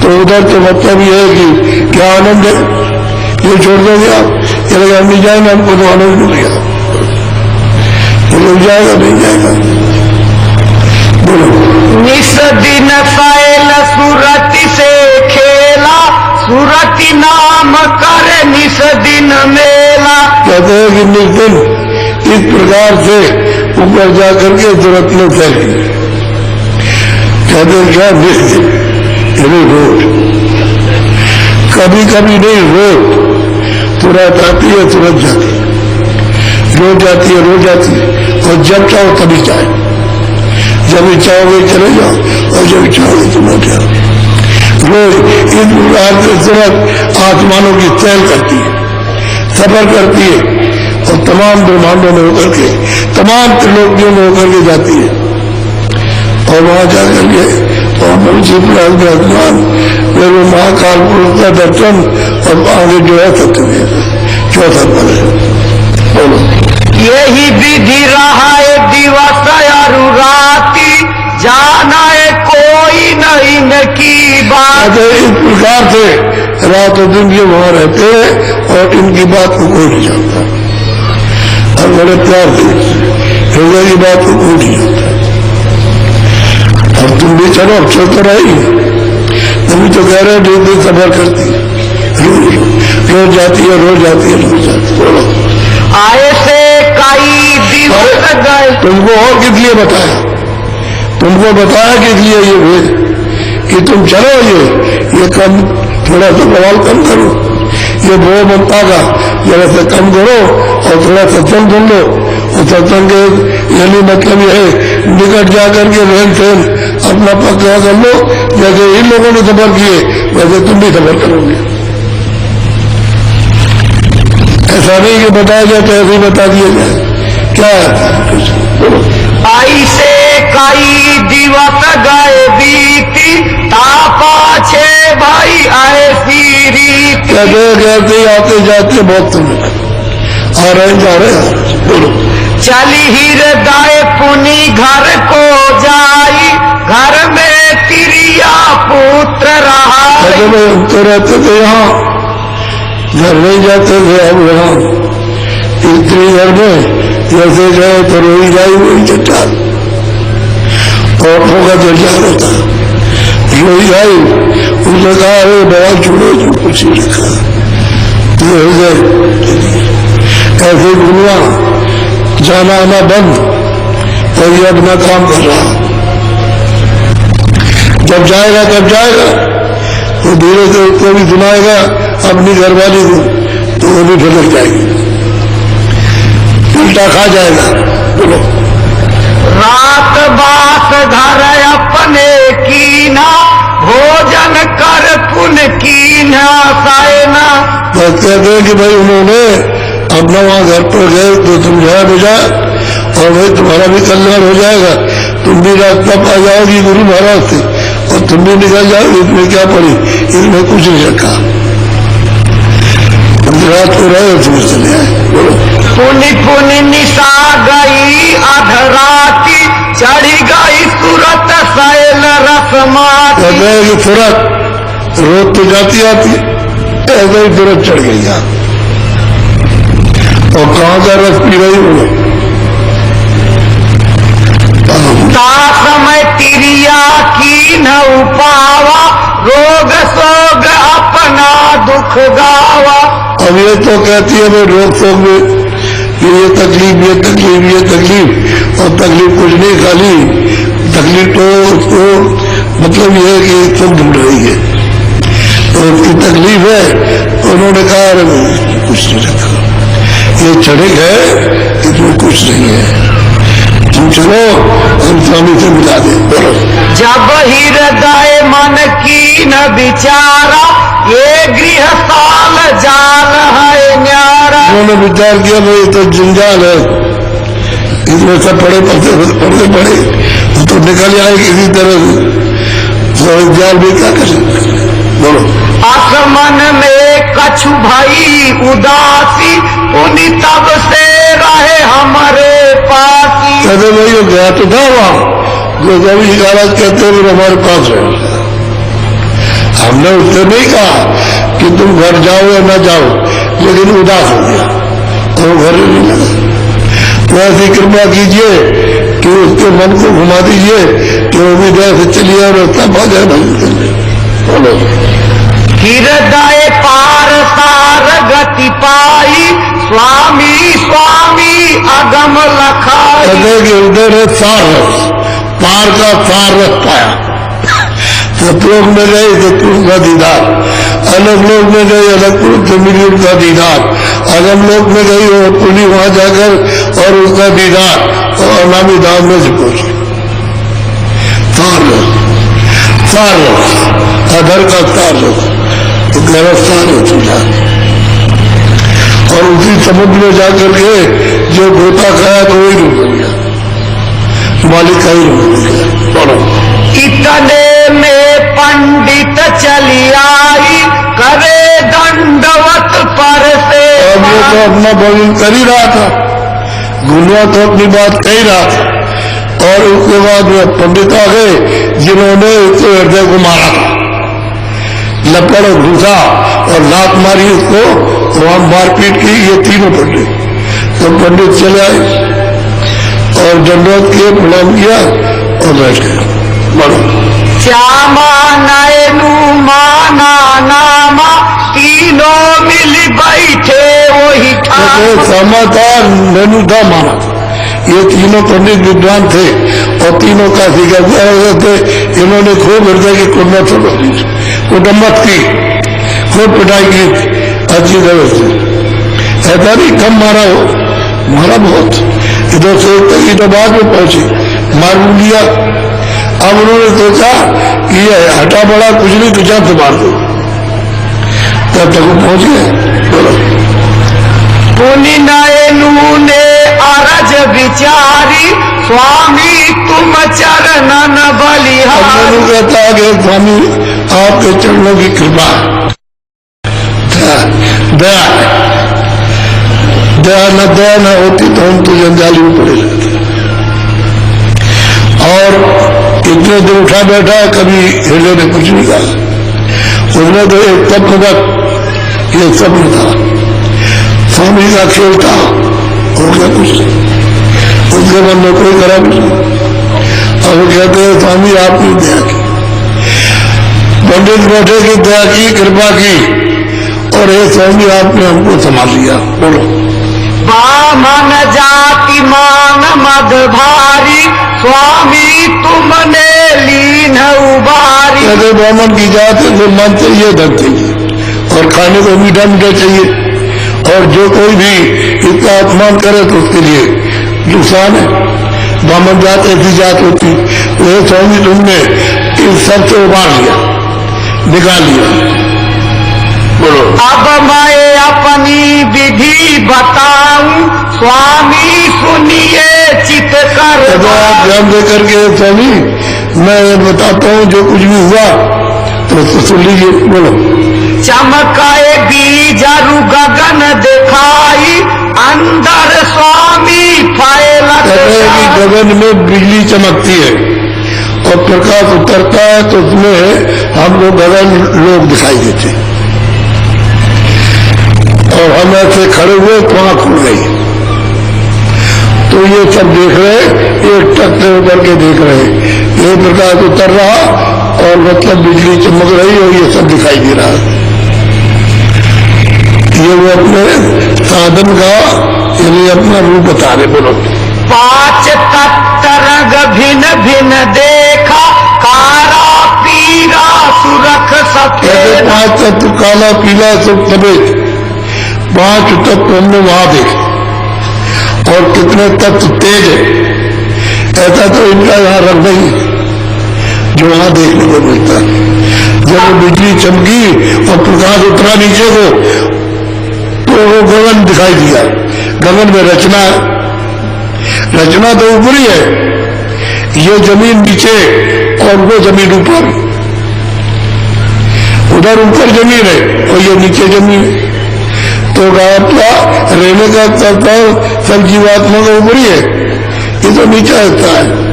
तो उधर तो मतलब ये है कि क्या आनंद है, ये छोड़ दोगे आप, ये लगा हम नहीं जाएंगे, हमको तो आनंद मिल गया। जाएगा नहीं जाएगा, बोलो। निस दिन फैल सूरति से खेला, सूरति नाम कर निस दिन मेला। कहते हैं कि निस दिन इस प्रकार से ऊपर जाकर के सूरत में फैल गई। कहते हैं क्या निस दिन, रोज, कभी कभी नहीं, रोज तुरंत आती है, तुरंत जाती है, रोज जाती है, रोज जाती है। और जब चाहो तभी चाहे, जब भी चाहोगे चले जाओ और जब चाहोगे तो लौट जाओ। रोज इस प्रकार से तुरंत आसमानों की सैर करती है, सफर करती है, और तमाम ब्रह्मांडों में होकर के, तमाम त्रिलोकियों में होकर के जाती है। और वहां जाकर के और आसमान फिर वो महाकाल पुरुष का दर्शन, और आगे जो है सत्यमेव चौथा पद है। बोलो। यही विधि रहा है दिवस अरु राति, जाना है कोई नहीं न की बात। इस प्रकार से रात और दिन ये वहां रहते हैं और इनकी बात को कोई नहीं जानता। और बड़े प्यार से हृदय की बात को कोई नहीं जानता। और तुम भी चलो, अब चलते रही। तभी तो कह रहे दिन दिन सफर करती है, रोज जाती है, रोज जाती है, रोज जाती है। बोलो। आए से कई दिवस गए। तुमको और किस लिए बताया? तुमको बताया किस लिए ये भेज कि तुम चलो, ये कम, थोड़ा सा बवाल कम करो, ये भो ममता का जरा सा कम करो और थोड़ा सत्संग सुन लो। और सत्संग के यानी मतलब ये है निकट जाकर के रहन सहन अपना पक्का कर लो। जैसे इन लोगों ने सफर किए वैसे तुम भी सफर करोगे। ऐसा नहीं कि बताया जाए तो ऐसे ही बता दिया जाए, क्या है? ऐसे कई दिवस गए बीती, तापा छे भाई ऐसी रीति। कहते आते जाते बहुत समय आ रहे जा रहे। बोलो। चली हृदय पुनि घर को जाई, घर में तिरिया पुत्र रहा। तो रहते थे यहाँ, घर नहीं जाते थे। अब यहाँ स्त्री घर में जैसे गए तो रोई जाई वही चट्टान, औरतों का जलजान होता, रोई जाई। उसने कहा अरे बड़ा छोड़ो जो कुछ ही रखा ये हो गए। ऐसे गुरुआ जाना आना बंद और ये अपना काम कर रहा। जब जाएगा तब जाएगा तो धीरे से उसको भी सुनाएगा अपनी घरवाली को, तो वो भी भटक जाएगी, उल्टा खा जाएगा। बोलो रात बात घर अपने कीना, भोजन कर पुन कीना सायना। बस कहते हैं कि भाई उन्होंने अपना वहां घर पर गए तो समझाया बुझा और भाई तुम्हारा भी कल्याण हो जाएगा, तुम भी रास्ता पा जाओगी गुरु महाराज से और तुम भी निकल जाओगे। इसमें क्या पड़ी, इसमें कुछ नहीं रखा, रात को रहे तुम्हें चले आए। बोलो पुनि पुनि निशा गई अधराती, चढ़ी गई सूरत सैल रसमाती। कहते हैं कि सूरत रोज तो जाती आती, ऐसे ही सूरत चढ़ गई यहाँ। और कहाँ का रस पी रही बोलो, समय तिरिया की न उपावा, रोग सोग अपना दुख गावा। अब ये तो कहती है भाई रोग शोक में ये तकलीफ ये तकलीफ ये तकलीफ, और तकलीफ कुछ नहीं, खाली तकलीफ तो उसको मतलब ये है कि सुख ढूंढ रही है, तो उसकी तकलीफ है। तो उन्होंने कहा अरे कुछ नहीं रखा, ये क्षणिक है, इसमें कुछ नहीं है, तुम चलो हम स्वामी से मिला दे। बोलो जब हृदय मन की न विचारा, ये गृह साल जाल है न्यारा। उन्होंने विचार किया भाई तो जंजाल है, इसमें सब पड़े पड़े तो निकल जाए किसी तरह से, जाल भी क्या कर सकते। बोलो आसमन में कछु भई उदासी, उन्हीं तब से रहे हमारे पासी। कहते भाई वो गया तो था वहां, जो जब शिकायत कहते हैं हमारे पास है। हमने उससे नहीं कहा कि तुम घर जाओ या ना जाओ, लेकिन उदास हो गया और घर नहीं लगा। तो ऐसी कृपा कीजिए कि उसके मन को घुमा दीजिए कि वो भी जैसे चलिए और रास्ता पा जाए भजन करने। बोलो हृदय पार सार गति पाई, स्वामी स्वामी अगम लखाई। कहते कि हृदय ने सार रस, पार का सार रस पाया। सतलोक में गए सतपुरुष का दीदार, अलग लोक में गए अलग पुरुष से मिली उनका दीदार, अगम लोक में गई और पुनी वहां जाकर और उसका दीदार, और अनामी धाम में से पहुंचे। सार रस अधर का सार रस तो गहरा सार रस उठा, और उसी समुद्र में जाकर के जो गोता खाया तो वही डूब गया, मालिक का ही डूब गया। बोलो इतने में पंडित चली आई, करे दंडवत पर से। अब ये तो अपना भजन कर ही रहा था, गुरुआ तो अपनी बात कह ही रहा था, और उसके बाद वह पंडित आ गए जिन्होंने उसके हृदय को मारा था, लपड़ और घुसा और लात मारी उसको, वहां मारपीट की। ये तीनों पंडित, तो पंडित चले आए और दंडवत किए, प्रणाम किया और बैठ गए। बोलो श्यामा नयनु माना नामा, तीनों मिल बैठे वही ठाकुर। श्यामा था, नैनु था, माना था, ये तीनों पंडित विद्वान थे और तीनों काशी का थे। इन्होंने खूब हृदय की कुंडा छोड़ दी, कुटुम्बत की खूब पिटाई की अच्छी तरह से। ऐसा नहीं कम मारा हो, मारा बहुत, इधर से तक तो बाद में पहुंची, मार लिया। अब उन्होंने सोचा कि ये हटा बड़ा कुछ नहीं, तो जान से मार दो, तब तक वो पहुंच गए। बोलो पुनि नयनु ने अरज विचारी, स्वामी तुम चरणन बलिहारी। कहता है कि स्वामी आपके चरणों की कृपा दया दया न होती तो हम तो जंजाली में पड़े रहते। और इतने दिन उठा बैठा, कभी हृदय ने कुछ नहीं कहा। उसने तो एक तत्वगत ये स्वप्न था, स्वामी का खेल था, हो गया कुछ नहीं, उसके मन में कोई खराब नहीं। अब कहते हैं स्वामी आपने दया की, पंडित बैठे की दया की, कृपा की, और हे स्वामी आपने हमको संभाल लिया। बोलो। बामन जाति मान मद भारी, स्वामी तुमने लीन उबारी। कहते ब्राह्मण की जात है, तो मन चाहिए, धन चाहिए, और खाने को मीठा मीठा चाहिए, और जो कोई भी इसका अपमान करे तो उसके लिए नुकसान है। ब्राह्मण जात ऐसी जात होती, वह स्वामी तुमने इस सब से उबार लिया, निकाल लिया। बोलो। अब मैं अपनी विधि बताऊं, स्वामी सुनिए चित कर। आप ध्यान दे करके स्वामी मैं बताता हूँ जो कुछ भी हुआ तो उसको सुन लीजिए। बोलो। चमकाए बीजरु गगन दिखाई, अंदर स्वामी फैलत। गगन में बिजली चमकती है और प्रकाश उतरता है तो उसमें हमको गगन लोग दिखाई देते हैं, और हम ऐसे खड़े हुए तो आँख खुल गई, तो ये सब देख रहे, एक टक से उतर के देख रहे, ये प्रकाश उतर रहा और मतलब बिजली चमक रही और ये सब दिखाई दे रहा। ये वो अपने साधन का यानी अपना रूप बता रहे। बोलो। पांच तत्तरंग भिन्न भिन्न देखा, काला पीला सुरख सफेद। पांच तत्व काला पीला सफेद, पांच तत्व हमने वहां देखे, और कितने तत्व तेज है ऐसा तो इनका यहाँ रख नहीं जो वहां देखने को मिलता है। जब बिजली चमकी और प्रकाश उतरा नीचे को तो वो गगन दिखाई दिया। गगन में रचना है, रचना तो ऊपर ही है, ये जमीन नीचे और वो जमीन ऊपर, उधर ऊपर जमीन है और ये नीचे जमीन है। तो गायत्रा रहने का करता है सब जीवात्मा का ऊपर ही है, ये तो नीचे रहता है।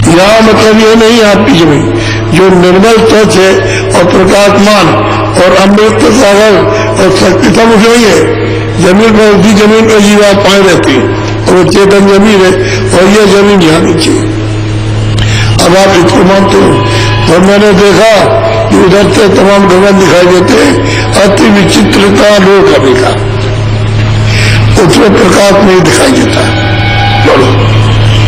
यहाँ मतलब ये नहीं आपकी जमीन जो निर्मल स्वच्छ है और प्रकाशमान और अमृत सागर और शक्ति सब उसमें ही है। जमीन पर उसी जमीन पर जीवात्माएं रहती है और वो चेतन जमीन है और ये जमीन यहाँ नीचे। अब आप इसको मानते हो, और मैंने देखा कि उधर से तमाम गगन दिखाई देते हैं, अति विचित्रता लोक अभी का, उसमें प्रकाश नहीं दिखाई देता। बोलो।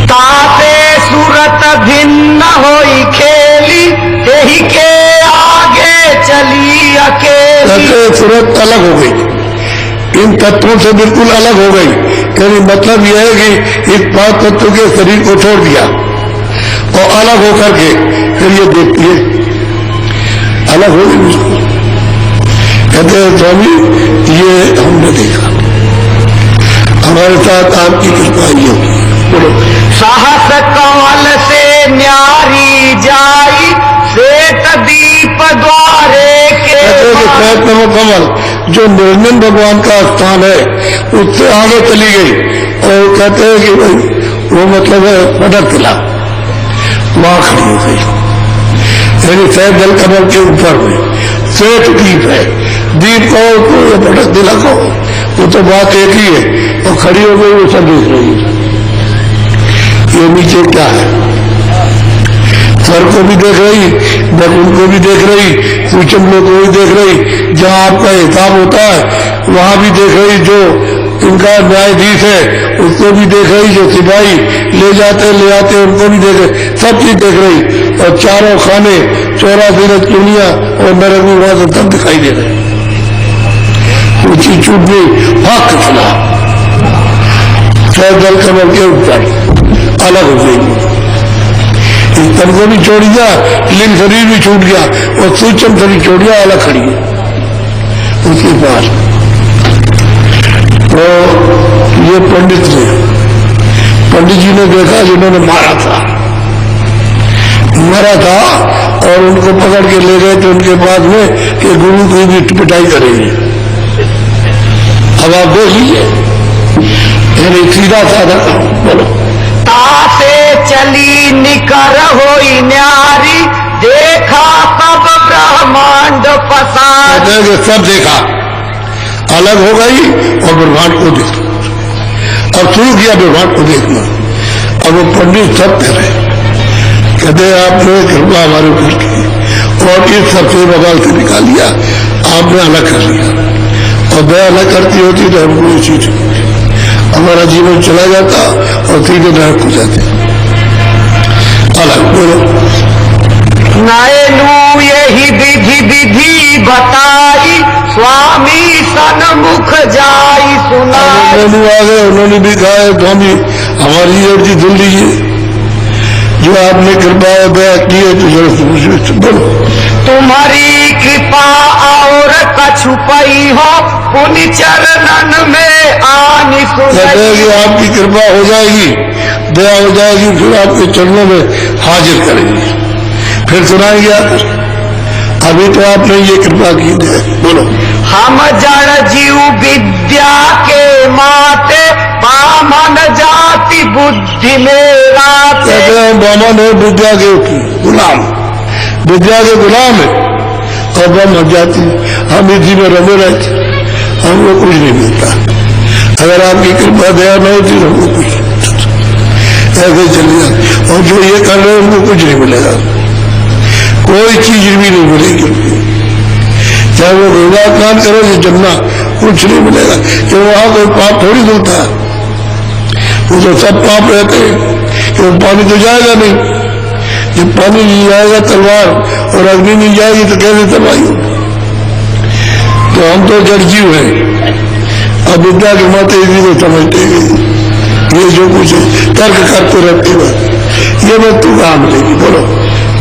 ताते सूरत भिन्न होई खेली, यही के आगे चली अकेली। सूरत अलग हो गई, इन तत्वों से बिल्कुल अलग हो गई। यानी मतलब यह है कि इस पांच तत्वों के शरीर को छोड़ दिया और अलग होकर के फिर ये देखती है, अलग हो गई उसको। कहते हैं स्वामी ये हमने देखा, हमारे साथ आपकी कृपा ही होगी। बोलो। सहस कमल से न्यारी जाई, श्वेत दीप द्वारे के। श्वेत कमल जो निर्मल भगवान का स्थान है उससे आगे चली गई, और कहते हैं कि भाई वो मतलब है पटक किला, वहां खड़ी हो गई। यानी श्वेत जल कमल के ऊपर में श्वेत दीप है, दीप कहो तो पटक किला कहो, वो तो बात एक ही है। और खड़ी हो गई, वो सब देख रही है। ये नीचे क्या है, सर को भी देख रही, नकुल को भी देख रही, सूचम को भी देख रही, जहाँ आपका हिसाब होता है वहां भी देख रही, जो इनका न्यायाधीश है उसको भी देख रही, जो सिपाही ले जाते ले आते उनको भी देख रही, सब चीज देख रही। और चारों खाने 84 रजकुनिया और नरक भी वहां से सब दिखाई दे रहे। ऊंची चूट गई भाग के खिलाफ जल कमल के ऊपर अलग हो गई। इस तन को भी छोड़ दिया, लिंग शरीर भी छूट गया और सूक्ष्म शरीर छोड़ दिया, अलग खड़ी है उसके पास। तो ये पंडित जी ने देखा जिन्होंने मारा था, और उनको पकड़ के ले गए थे उनके पास में कि गुरु की भी पिटाई करेंगे। अब आप देख लीजिए, यानी सीधा साधा। बोलो। तासे चली निकर होई न्यारी, देखा सब ब्रह्मांड पसार। सब देखा, अलग हो गई और ब्रह्मांड को देखा। अब शुरू किया व्यवहार को देखना। अब वो पंडित सब कह रहे, कहते आपने कृपा हमारे ऊपर की और इस सबसे बवाल से निकाल लिया, आपने अलग कर लिया, और दया अलग करती होती तो हमको ये चीज हमारा जीवन चला जाता और सीधे नरक हो जाते। अलग बोलो। नयनु यही विधि विधि बताई, स्वामी सन्मुख जाई सुनाई। आ गए, उन्होंने भी कहा है स्वामी हमारी अर्जी सुन लीजिए, जो आपने कृपा दया की है तो बोलो। तुम्हारी कृपा और कछु पई हो, पुनि चरणन में आनी सुनाई। आपकी कृपा हो जाएगी, दया हो जाएगी, फिर आपके चरणों में हाजिर करेंगे, फिर सुनाएंगे आकर। अभी तो आपने ये कृपा की है, बोलो। हम जड़ जीव विद्या के माते, बामन जाति बुद्धि मेरा। कहते हैं बामन है विद्या के गुलाम, विद्या के गुलाम है, और ब्रह्म जाति हम इसी में रमे रहते, हमको कुछ नहीं मिलता। अगर आपकी कृपा दया न होती तो हमको कुछ ऐसे चलेगा, और जो ये कर रहे हैं उनको कुछ नहीं मिलेगा, कोई चीज भी नहीं मिलेगी। चाहे वो रोजा स्नान करो या जमना, कुछ नहीं मिलेगा, क्यों वहां कोई पाप थोड़ी धुलता है, वो तो सब पाप रहते हैं, क्यों पानी तो जाएगा नहीं। जब पानी नहीं जाएगा तलवार और अग्नि नहीं जाएगी तो कैसे तलवाई होगी। तो हम तो जड़ जीव हैं, अब विद्या के माते इसी को समझते हैं, ये जो कुछ तर्क करते रहते हैं, ये मैं तू कहाँ मिलेगी, बोलो।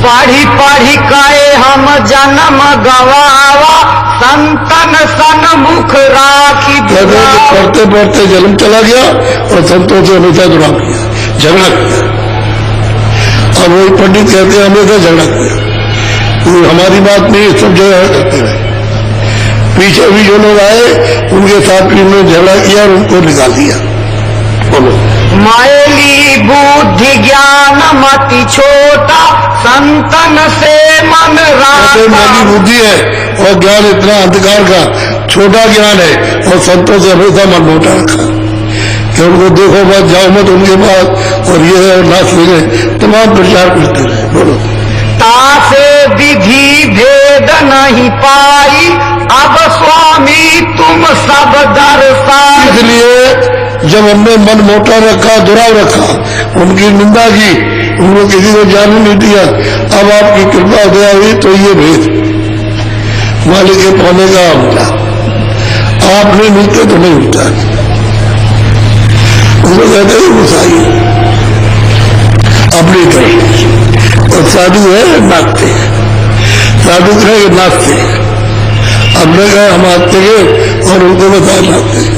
पढ़ी पढ़ी कहे हम जन्म गवावा, संतन सन्मुख राखी। पढ़ते पढ़ते जन्म चला गया और संतों से हमेशा जुड़ा किया, झगड़ा किया। अब वही पंडित कहते हैं हमेशा झगड़ा किया, कोई हमारी बात नहीं, सब जगह करते रहे। पीछे भी जो लोग आए उनके साथ भी उन्होंने झगड़ा किया और उनको निकाल दिया, बोलो। मैली बुद्धि ज्ञान मति छोटा, संतन से मन राखा। मैली बुद्धि है और ज्ञान इतना अंधकार का छोटा ज्ञान है, और संतों से हमेशा मन मोटा रखा कि उनको देखो मत, जाओ मत उनके पास, और ये है और नाच ले, तमाम प्रचार करते रहे, बोलो। तासे विधि भेद नहीं पाई, अब स्वामी तुम सब दर्शाई। इसलिए जब हमने मन मोटा रखा, दुराव रखा, उनकी निंदा की, उनको किसी को जाने नहीं दिया, अब आपकी कृपा दया हुई तो ये भेद मालिक के पाने का मिला, आप नहीं मिलते तो नहीं मिलता। उसको कहते हैं गुस्साई अपनी तरफ, और साधु है नाचते, साधु कहे नाचते, हमने कहा हम आते गए और उनको बताया नाचते।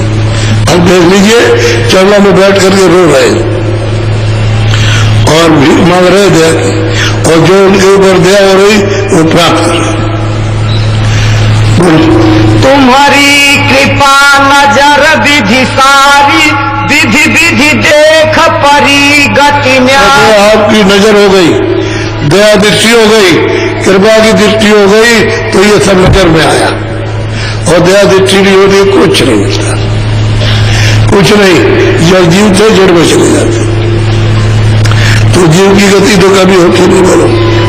अब देख लीजिए चरणों में बैठ करके रो रहे और भीख मांग रहे दया की, और जो उनके ऊपर दया हो रही वो प्राप्त कर रहे। तुम्हारी कृपा नजर विधि सारी, विधि विधि देख परी गति न्याय। आपकी नजर हो गई, दया दृष्टि हो गई, कृपा की दृष्टि हो गई, तो ये सब नजर में आया, और दया दृष्टि नहीं होती कुछ नहीं मिलता, कुछ नहीं। जब जीव थे जड़ में चले जाते, तो जीव की गति तो कभी होती नहीं, बोलो।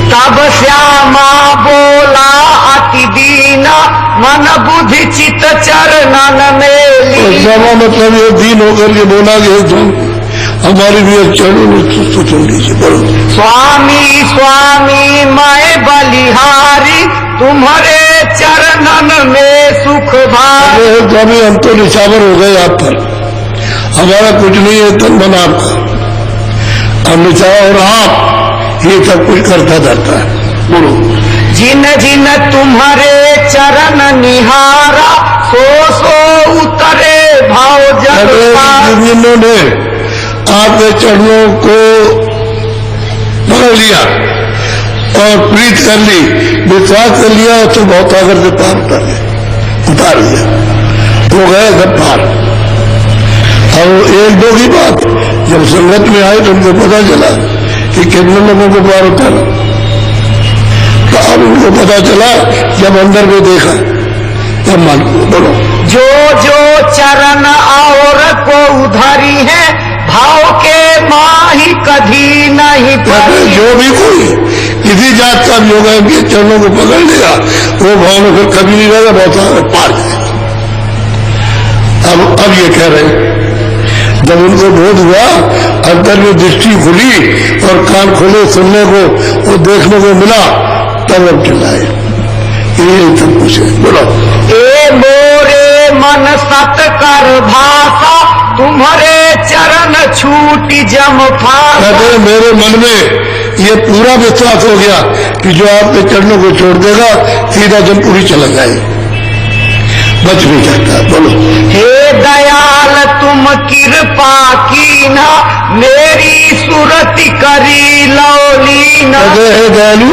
तब श्यामा बोला अति दीना, मन बुद्धि चित चरणन में ली। श्यामा मतलब ये दीन होकर के बोला कि तुम हमारी भी चरणों में तो चल लीजिए, बोलो। स्वामी स्वामी मैं बलिहारी, तुम्हारे चरणन में सुख भारी। स्वामी हम तो निछावर हो गए आप पर, हमारा कुछ नहीं है, तन मन आपका, हम निछावर और आप ये सब कुछ करता जाता है, बोलो। जिन जिन तुम्हारे चरण निहारा, सो सो उतरे भाव जल। जिन्होंने आपके चरणों को पकड़ लिया और प्रीत कर ली, विश्वास कर लिया, तो बहुत आगर से पार उतार लिया, वो गए सब पार। और एक दो की बात, जब संगत में आए तो उनको पता चला कि कितने लोगों को पार उतारा, तो अब उनको पता चला जब अंदर में देखा, तब मान बोलो। जो जो चरण और को उधरी है भाव के माही कभी नहीं पड़ी। जो भी कोई किसी जात का भी होगा इनके चरणों को पकड़ लेगा वो भाव में फिर कभी नहीं रहेगा, बहुत सारा पार जाएगा। अब ये कह रहे हैं जब उनको बोध हुआ, अंतर में दृष्टि खुली और कान खोले सुनने को वो देखने को मिला, तब अब चिल्लाए ये सब कुछ है। बोलो ए मोरे मन सत कर भाषा तुम्हारे चरण छूटी जम फासा। मेरे मन में ये पूरा विश्वास हो गया कि जो आपके चरणों को छोड़ देगा सीधा जमपुरी चला जाए, बच नहीं जाता। बोलो हे दयाल तुम कृपा की ना मेरी सुरति करी लौलीना। हे दयालु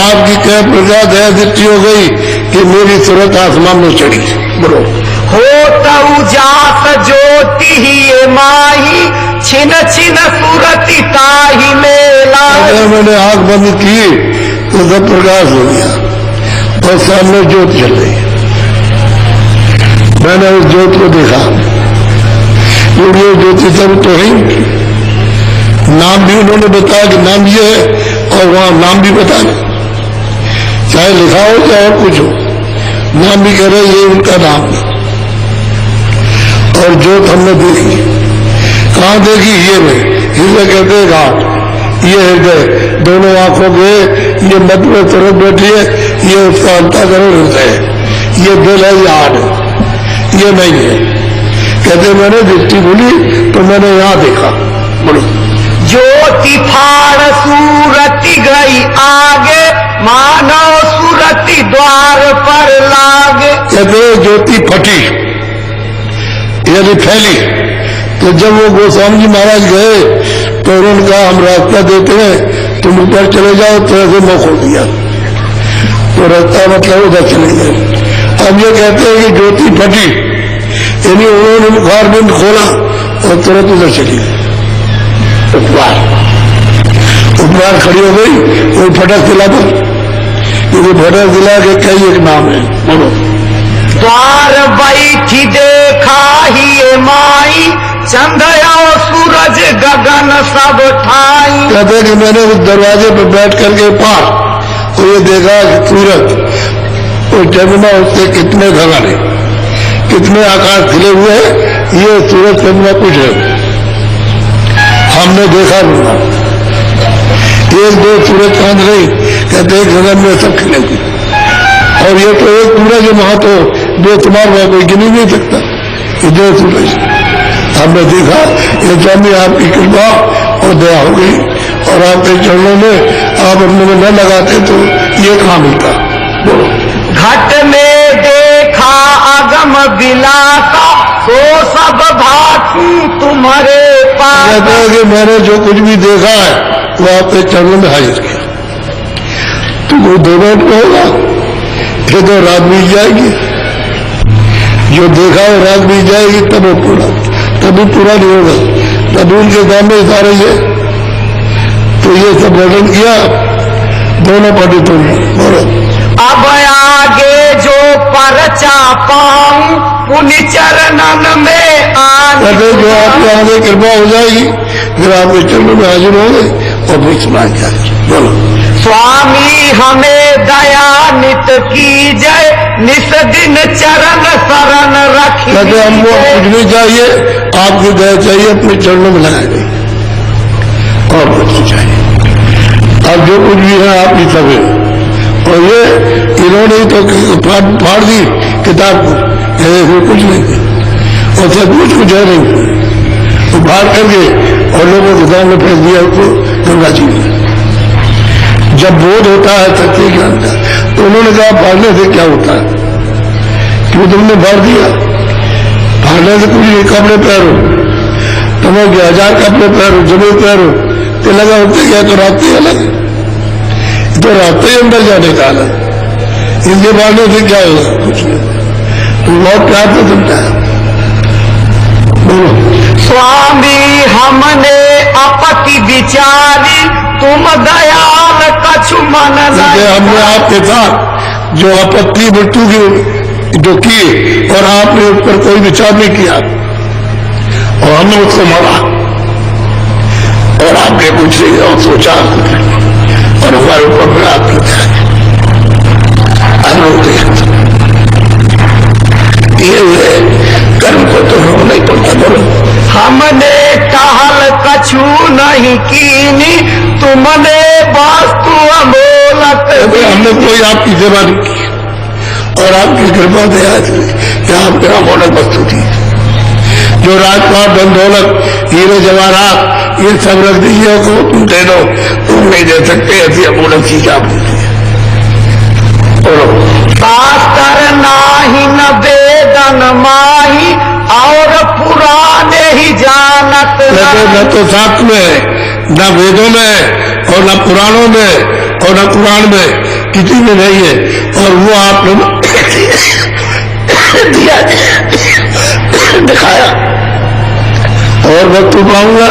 आपकी क्या प्रकार दया दृष्टि हो गई कि मेरी सूरत आसमान में चढ़ी। बोलो हो तऊ जात ज्योति ही माही छिन छिन सुरति ताही मेला। मैंने आंख बंद की तो सब प्रकाश हो गया और सामने ज्योत चल रही है। मैंने उस ज्योत को देखा, क्योंकि ज्योति सब तो है, नाम भी उन्होंने बताया कि नाम ये है और वहां नाम भी बताया, चाहे लिखा हो चाहे और कुछ हो, नाम भी कह रहे ये उनका नाम है। और ज्योत हमने देखी, कहाँ देखी? ये में हृदय कहते हैं घाट, ये हृदय दोनों आंखों के ये मध्य में तरफ बैठी है, ये उसका अंतःकरण हृदय है, ये दिल है, ये हार्ट है, ये नहीं है। कहते मैंने दृष्टि बोली तो मैंने यहां देखा। बोलो ज्योति फाड़ सूरति गई आगे मानव सूरति द्वार पर लागे। कहते ज्योति फटी यानी फैली, तो जब वो गोस्वामी जी महाराज गए तो उन्होंने कहा हम रास्ता देते हैं, तुम ऊपर चले जाओ, तो ऐसे मुंह खोल दिया, तो रास्ता मतलब उधर चले गए। अब ये कहते हैं कि ज्योति फटी यानी उन्होंने मुखारबिंद खोला और तुरंत उधर चली गई। उपवार खड़ी हो गई, कोई फटक दिला दो, क्योंकि फटक दिला के कई एक नाम है। बोलो द्वार बैठी देखा ही माई चंद्रया सूरज गगन सब ठाई। कहते कि मैंने उस दरवाजे पर बैठ करके पार तो ये देखा कि सूरज और चंद्रमा उससे कितने गगन है, कितने आकाश खिले हुए हैं, ये सूरज चंद्रमा कुछ है हमने देखा नहीं। एक दो सूरज चांद नहीं, कहते एक गगन में सब खिले हुए, और ये तो एक पूरा जो वहां तो बेतुमार हुआ, कोई गिनी नहीं सकता। ये दो सूरज हमने देखा। ये स्वामी आपकी कृपा और दया हो गई, और आपके चरणों में आप अपने में न लगाते तो ये कहाँ मिलता। बोलो घट में देखा अगम बिलासा तो सब भातू तुम्हारे पास। कहते हैं कि मैंने जो कुछ भी देखा है वो आपके चरणों में हाजिर किया। तो वो 2 मिनट में होगा, फिर तो रात बीत जाएगी, जो देखा वो रात बीत जाएगी, तब वो पूरा, तभी पूरा नहीं होगा, तभी उनके सामने सारे ये तो ये सब वर्णन किया दोनों पंडितों ने। बोलो अब आगे जो परचा पाऊं पुण्य चरणन में आने। जो आपके आगे कृपा हो जाएगी फिर आपके चरणों में हाजिर होंगे और फिर सुना जाएगी। बोलो स्वामी हमें दया नित की जय नित दिन चरण शरण रखी। कहते हमको कुछ नहीं चाहिए, आपकी दया चाहिए, अपने चरणों में लगाए गई और कुछ नहीं चाहिए। अब जो कुछ भी है आप ही सब है, और ये इन्होंने तो फाड़ दी किताब को, कुछ नहीं है और सब कुछ है नहीं, तो फाड़ करके और लोगों के सामने फेंक दिया उसको गंगा जी में। जब बोध होता है सच्चे ज्ञान का तो उन्होंने कहा फाड़ने से क्या होता है, क्यों तुमने फाड़ दिया? फाड़ने से कुछ नहीं, कपड़े पहनो, तुम्हें 1000 कपड़े पहनो, जमीन पहनो, तो लगा होते क्या, तो रास्ते अलग है, तो रास्ते ही अंदर जाने का अलग, इनके फाड़ने से क्या होगा? कुछ नहीं। तो बहुत प्यार से समझाया। बोलो स्वामी हमने अपति विचारी तुम दयाल कछु मन नहीं। हमने आपके साथ जो आपत्ति मृत्यु की जो किए और आपने उस पर कोई विचार नहीं किया और हमने उसको मारा और आपने कुछ नहीं और सोचा और हमारे ऊपर में आप ये कर्म को तो हम नहीं पड़ता। बोलो हमने टहल कछु नहीं कीनी, तुमने वास्तु अमोलक। हमने कोई आपकी सेवा नहीं की और आपकी कृपा दया से आपके अमोलक वस्तु थी। जो राजपाट धन दौलत हीरे जवाहरात ये सब रख दीजिए को तुम दे दो, तुम नहीं दे सकते ऐसी अमोलक चीज आप देती है। शास्त्र नाही न वेदन माही और पुराने ही जानत। न तो शास्त्र में न वेदों में और न पुराणों में और न कुरान में किसी में नहीं है और वो आपने दिया दिखाया और वक्त पाऊंगा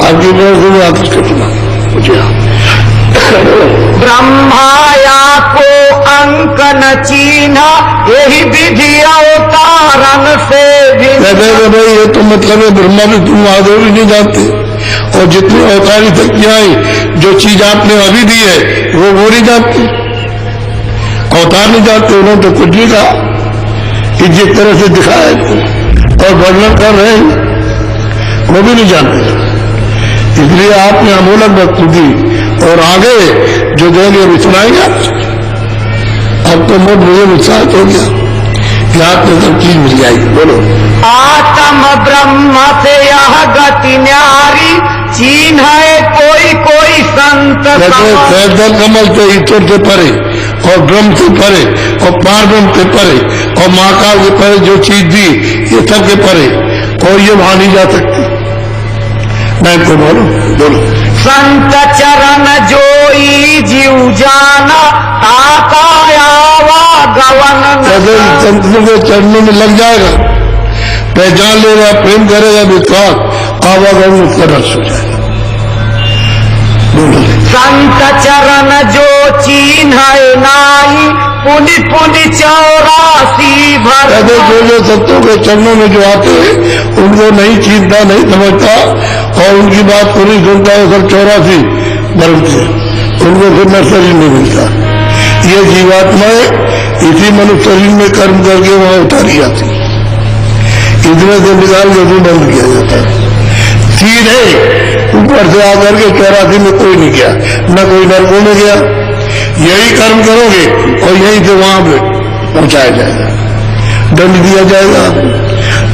आपकी मैं आकृष्ट सुना मुझे ब्रह्माया को अंक न चीना, यही विधि अवतारन से भाई ये तो मतलब है ब्रह्मा भी तुम महादेव भी नहीं जानते और जितनी अवतारी शक्तियां आई जो चीज आपने अभी दी है वो नहीं जानती, अवतार नहीं जानते। उन्होंने तो कुछ नहीं कहा कि जिस तरह से दिखाया और वर्णन कर रहे हैं वो भी नहीं जानते। इसलिए आपने अमूलक वस्तु दी और आगे जो देंगे अभी सुनाएंगे आप। अब तो मुझे उत्साहित हो गया कि आपने सब चीज मिल जाएगी। बोलो आत्म ब्रह्म से यह गति न्यारी, चिन्ह कोई कोई संत। सैदल कमल से ईश्वर से परे और ब्रह्म से परे और पार ब्रह्म से परे और महाकाल के परे जो चीज दी ये सब के परे और ये वहां नहीं जा सकती। मैं तो बोलो संत चरण जोई जीव जाना, ताकायावा गवन। संतों के चरणों में लग जाएगा, पहचान लेगा, प्रेम करेगा, विश्वास आवागमन उसका रस हो जाएगा। संत चरण जो चिन्ह नाई, पुनि पुनि 84 भर। जो संतों के चरणों में जो आते हैं उनको नहीं चीनता नहीं समझता और उनकी बात पूरी सुनता है सब 84 वर्ष से उनको फिर न शरीर नहीं मिलता। ये जीवात्माएं इसी मनुष्य शरीर में कर्म करके वहां उतारी जाती, इसमें से निकाल के भी बंद किया जाता है। सीधे ऊपर से आकर के 84 में कोई नहीं गया, न कोई नरकों में गया। यही कर्म करोगे और यहीं से वहां पे पहुंचाया जाएगा, दंड दिया जाएगा।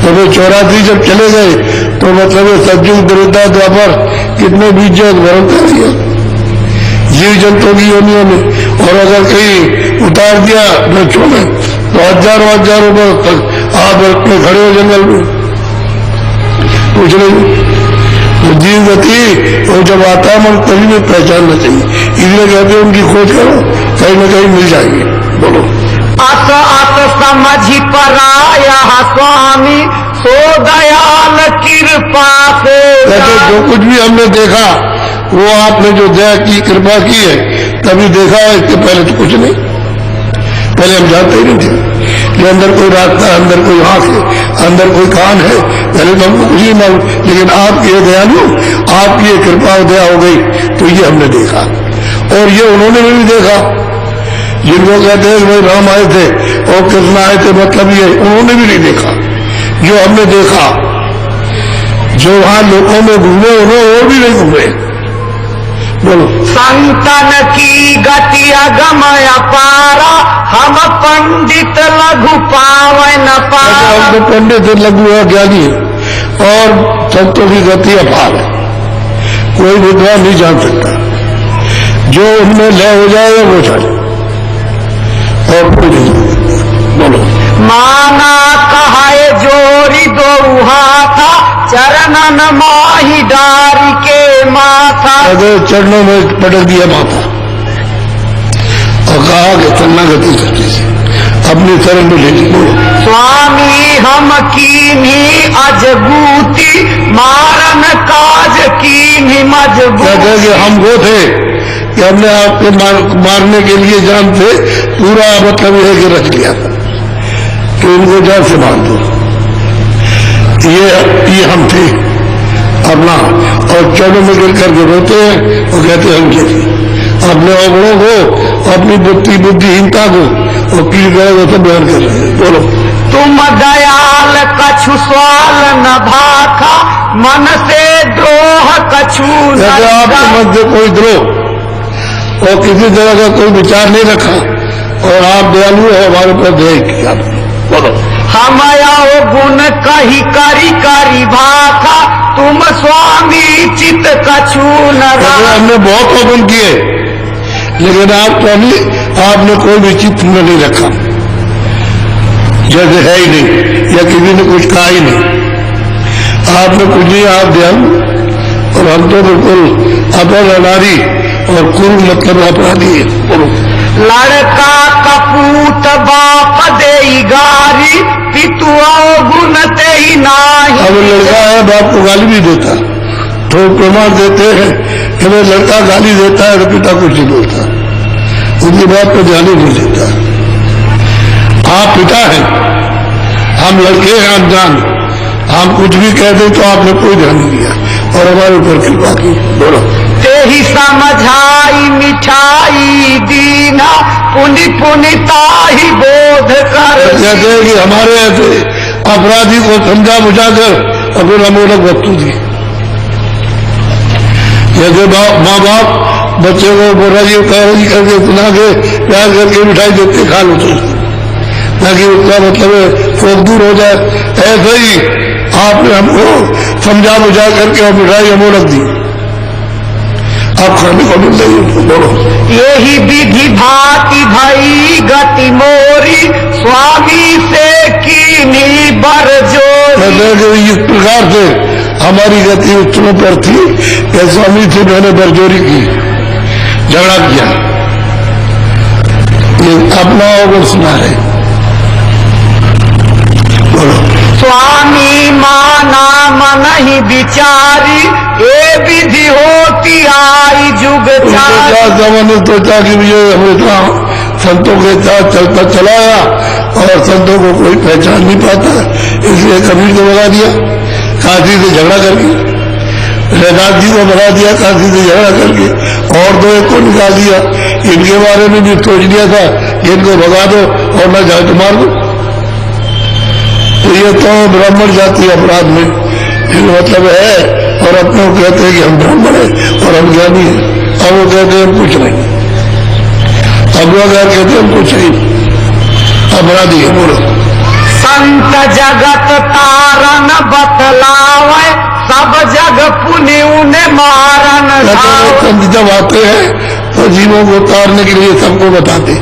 तो वे 84 जब चले गए तो मतलब सतयुग त्रेता द्वापर कितने बीच जो भ्रम कर दिया जीव जंतु की योनियों में। और अगर कहीं उतार दिया वृक्षों में तो हजारों वर्ष तक आप में खड़े हो जंगल में पूछ रहे। तो जीव गति और जब आता मन कभी भी पहचानना चाहिए, इसलिए कहते हैं उनकी खोज करो, कहीं न कहीं मिल जाएगी। बोलो अत अत समझ पराया स्वामी, सो दयाल कृपा से। जो कुछ भी हमने देखा वो आपने जो दया की कृपा की है तभी देखा है, इसके पहले तो कुछ नहीं। पहले हम जानते ही नहीं थे कि अंदर कोई रास्ता, अंदर कोई आंख है, अंदर कोई कान है, पहले तो हमको कुछ नहीं मालूम। लेकिन आपकी दयालु आपकी ये कृपा और दया हो गई तो ये हमने देखा और ये उन्होंने भी देखा। जिनको कहते हैं भाई राम आए थे और कृष्ण आए थे, मतलब ये उन्होंने भी नहीं देखा जो हमने देखा। जो वहां लोगों में घूमे उन्होंने वो भी नहीं घूमे। बोलो संतन की गति अगमय पारा, हम पंडित लघु पावे न पारा। हम तो पंडित लघु ज्ञानी और संतों की गति अपार है, कोई विद्वान नहीं जान सकता। जो उनमें लय हो जाएगा वो चले और कोई नहीं। बोलो माना कहाए जोरी दो हाथा, चरणन माही डारी के माथा। चरणों में पटक दिया माथा और कहा कि चलना गति करते से अपनी शरण में ले ली। स्वामी हम कीन्ही अजबूती, मारन काज कीन्ही मजबूती। हम वो थे कि हमने आपको मारने के लिए जान से पूरा मतलब यह कि रख लिया था कि इनको जान से मार दो। ये हम थे अपना, और चौड़ों में गिर करके रोते हैं और कहते हैं हम क्या थे। अपने अवगुणों को, अपनी बुद्धिहीनता को और पीर करेगा तो बयान कर रहे हैं। बोलो। तुम दयाल कछु स्वाल न भाखा, मन से द्रोह कछु न। आपके मन से कोई द्रोह और किसी तरह का कोई विचार नहीं रखा और आप दयालु है, हमारे ऊपर दया किया। बोलो। हमया गुण कही करी करी भाखा, तुम स्वामी चित कछु न। हमने बहुत हुक्म किए लेकिन आप स्वामी आपने कोई भी चित्त में नहीं रखा, जैसे है ही नहीं या किसी ने कुछ कहा ही नहीं। आपने कुछ नहीं, आप ध्यान, और हम तो बिल्कुल अपर अनारी और कुल मतलब अपराधी है। लड़का कपूत बाप दे गारी, पितु गुण ते ही नाही। अब लड़का है बाप को गाली भी देता, तो प्रमाण देते हैं कि मैं लड़का गाली देता है तो पिता कुछ नहीं बोलता, उनकी बात पर ध्यान ही नहीं देता। आप पिता हैं, हम लड़के हैं अनजान, हम कुछ भी कह दें तो आपने कोई ध्यान नहीं दिया और हमारे ऊपर कृपा की। बोलो। ते ही समझाई मिठाई दीना, पुनि पुनिता ही बोध कर। कहते हैं कि हमारे ऐसे अपराधी को समझा बुझाकर और फिर अमोलक वस्तु दी। जैसे माँ बाप बच्चे को बोला जी कह करके सुना के प्यार करके मिठाई देते खा लो तो, ताकि उसका मतलब शोक दूर हो जाए। ऐसे ही आपने हमको समझा बुझा करके और मिठाई अमोलक दी, आप खाने को मिल रही है। बोलो। यही विधि भांति भई गति मोरी, स्वामी से कीनी बर जोरी। इस प्रकार से हमारी गति उत्तरों पर थी कि स्वामी से मैंने बरजोरी की, झगड़ा किया। ये अपना अवगुण सुना है। बोलो। स्वामी माना मन ही विचारी, ये विधि होती आई जुग चारी। मैंने सोचा कि ये हमेशा संतों के साथ चलता चलाया और संतों को कोई पहचान नहीं पाता, इसलिए कबीर को बना दिया काशी से झगड़ा करके, रैदास जी को बना दिया काशी से झगड़ा करके, और दो एक को निकाल दिया। इनके बारे में भी सोच लिया था कि इनको भगा दो और मैं जाए तो मार दो। तो ये तो ब्राह्मण जाति अपराध में मतलब है, और अपने को कहते हैं कि हम ब्राह्मण हैं और हम ज्ञानी हैं, और वो कहते हैं हम कुछ नहीं। अगवागार कहते हैं हम कुछ नहीं, अपराधी है। बोलो। संत जगत तारन बतलावे, सब जग पुण्य उन्हें मारन धावे। संत जब आते हैं तो जीवों को उतारने के लिए सबको बताते,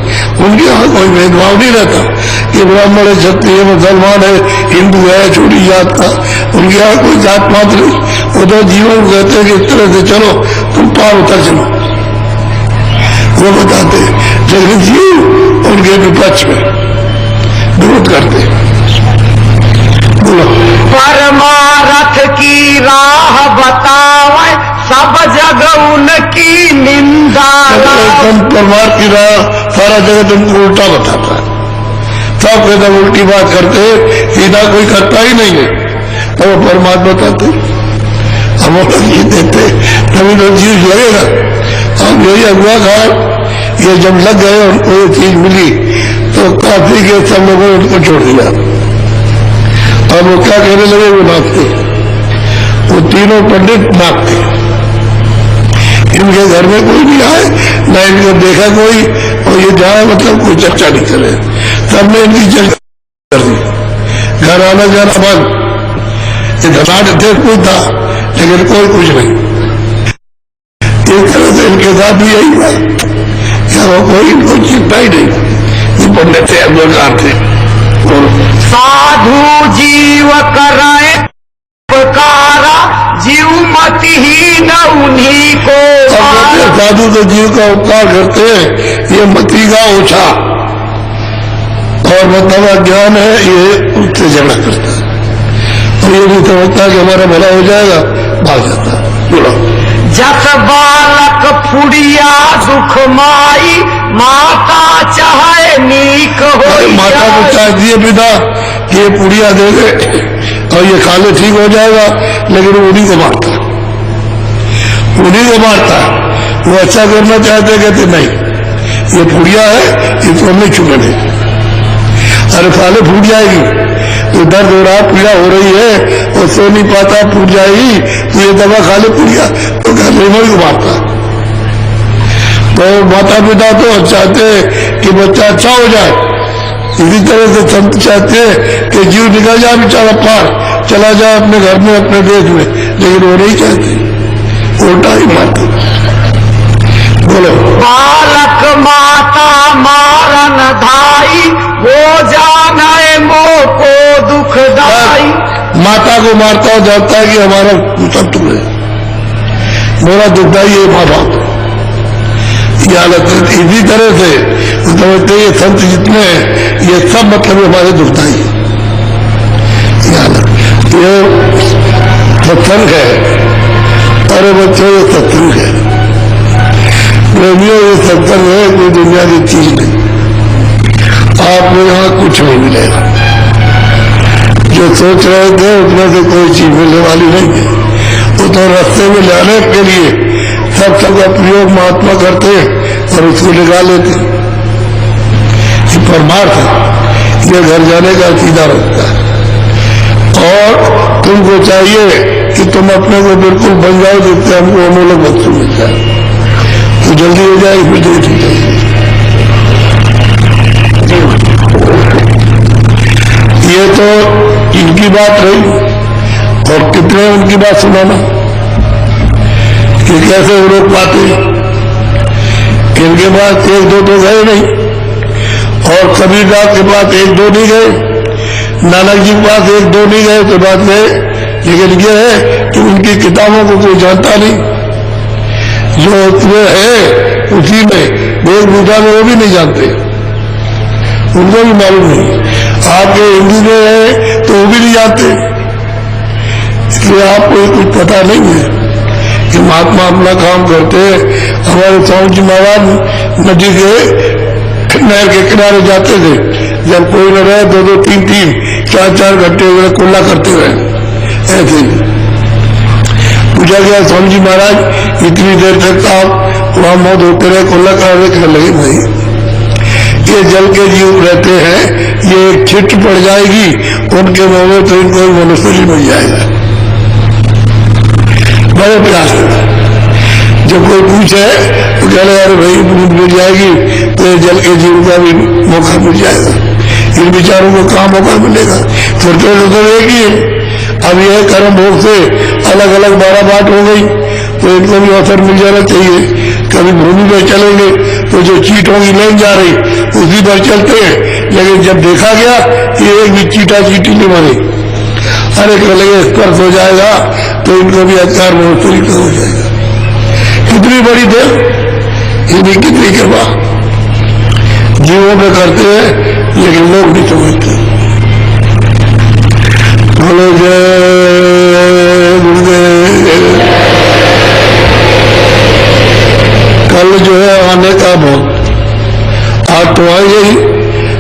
उनके यहाँ कोई भेदभाव नहीं रहता कि ब्राह्मण है, क्षत्रिय, मुसलमान है, हिंदू है, छोटी जात का, उनके यहाँ कोई जात पात नहीं। वो तो जीवों को कहते हैं कि इस तरह से चलो, तुम पार उतर चलो, वो बताते। लेकिन जीव उनके विपक्ष में विरोध करते। बोलो। परमारथ की राह बतावे, सब जग उनकी निंदा। परमार्थ की राह सारा जगत उनको उल्टा बताता है, सब एकदम उल्टी बात करते, सीधा कोई करता ही नहीं है, तो वो परमात्मा बताते हम ये देते, तभी तो जीव लगेगा। हम यही अगुआ खाए, ये जब लग गए उनको ये चीज मिली तो काफी के सब लोगों ने उनको छोड़ दिया। अब वो क्या कहने लगे, वो नाचते, वो तीनों पंडित नाचते। इनके घर में कोई नहीं आए, न इनको देखा कोई, और ये जाए मतलब कोई चर्चा नहीं करे, सबने इनकी चर्चा कर दी। घर आना जाना बंद, ये धनाढ़ थे कोई था लेकिन कोई कुछ नहीं। एक तरह से इनके साथ भी यही हुआ, क्या वो कोई इनको चिंता ही नहीं, ये पंडित थे, अब्दुलकार थे। साधु जीव कराए उपकारा, जीव मति ही न उन्हीं को। साधु तो जीव का उपकार करते हैं, ये मति का ओछा और मतलब ज्ञान है, ये उससे झगड़ा करता है, और ये नहीं समझता कि हमारा भला हो जाएगा, भाग जाता है। बोलो। जस बालक फुड़िया दुख माई, माता चाहे नीक हो। माता को चाय दिए बिना कि ये पुड़िया दे दे और ये खा ले ठीक हो जाएगा, लेकिन उन्हीं को मारता, उन्हीं को मारता। वो अच्छा करना चाहते, कहते नहीं ये पुड़िया है, इसको नहीं छूने। अरे साले फूट जाएगी, तो दर्द हो रहा, पीड़ा हो रही है और सो नहीं पाता, फूट जाएगी, तो ये दवा खा ले पुड़िया, तो कहते वही को मारता। तो माता पिता तो चाहते कि बच्चा अच्छा हो जाए, इसी तरह से संत चाहते कि जीव निकल जाए बेचारा पार, चला जाए अपने घर में, अपने देश में, लेकिन वो नहीं चाहते, उल्टा ही मारते। बोलो। बालक माता मारन धाई, वो जाने मोह को दुखदाई। माता को मारता हो, जानता है कि हमारा शत्रु है, मेरा दुखदाई है माँ बाप। इसी तरह से समझते ये संत जितने हैं ये सब मतलब हमारे दुखदाई है। ये सत्संग है, अरे बच्चों ये सत्संग है, प्रेमियों ये सत्संग है, कोई दुनिया की चीज नहीं। आपको यहाँ कुछ नहीं मिलेगा, जो सोच रहे थे उसमें से कोई चीज मिलने वाली नहीं है। वो तो रास्ते में लाने के लिए सब का प्रयोग महात्मा करते और उसको निकाल लेते। ये परमार्थ है, ये घर जाने का सीधा रास्ता है। और तुमको चाहिए कि तुम अपने को बिल्कुल बन जाओ, जिससे हमको अमूलक वस्तु मिल जाए, तो जल्दी हो जाए, फिर देर ठीक है। ये तो इनकी बात रही, और कितने उनकी बात सुनाना कि कैसे वो लोग पाते। इनके पास एक दो तो गए नहीं, और कबीरदास के पास एक दो नहीं गए, नानक जी के पास एक दो नहीं गए, तो बात गए। लेकिन ये है कि उनकी किताबों को कोई जानता नहीं, जो उसमें है उसी में वेशभूषा में वो भी नहीं जानते, उनको भी मालूम नहीं। आपके हिंदी में है तो वो भी नहीं जानते, इसलिए आपको कुछ पता नहीं है कि महात्मा अपना काम करते हैं। हमारे स्वामी जी महाराज नदी के नहर के किनारे जाते थे, जब कोई न रहे दो दो तीन तीन चार चार घंटे वगैरह कुल्ला करते रहे। ऐसे पूछा गया स्वामी जी महाराज इतनी देर तक आप वहां मौत होते रहे, कुल्ला कर लगे नहीं, ये जल के जीव रहते हैं, ये एक छिट पड़ जाएगी उनके मुंह में तो इनको मनुष्य मिल जाएगा। बड़े प्रयास है, जब कोई पूछे तो कह रहे अरे भाई बूंद मिल जाएगी तो जल के जीव का भी मौका मिल जाएगा, इन विचारों को कहाँ मौका मिलेगा। छोटे तो एक ही है, अब यह कर्म भोग से अलग अलग 12 बात हो गई, तो इनको भी अवसर मिल जाना चाहिए। कभी भूमि में चलेंगे तो जो चीट होगी लेन जा रही उसी पर चलते हैं, लेकिन जब देखा गया कि एक भी चीटा चीटी नहीं मरे, अरे लगे स्पर्श हो जाएगा तो इनको भी अधिकार बहुत तरीका हो जाएगा। कितनी बड़ी देव, इनकी कितनी कृपा जीवों में करते हैं, लेकिन लोग नहीं समझते। बोलो जय गुरुदेव। कल जो है आने का बहुत, आज तो आए ही,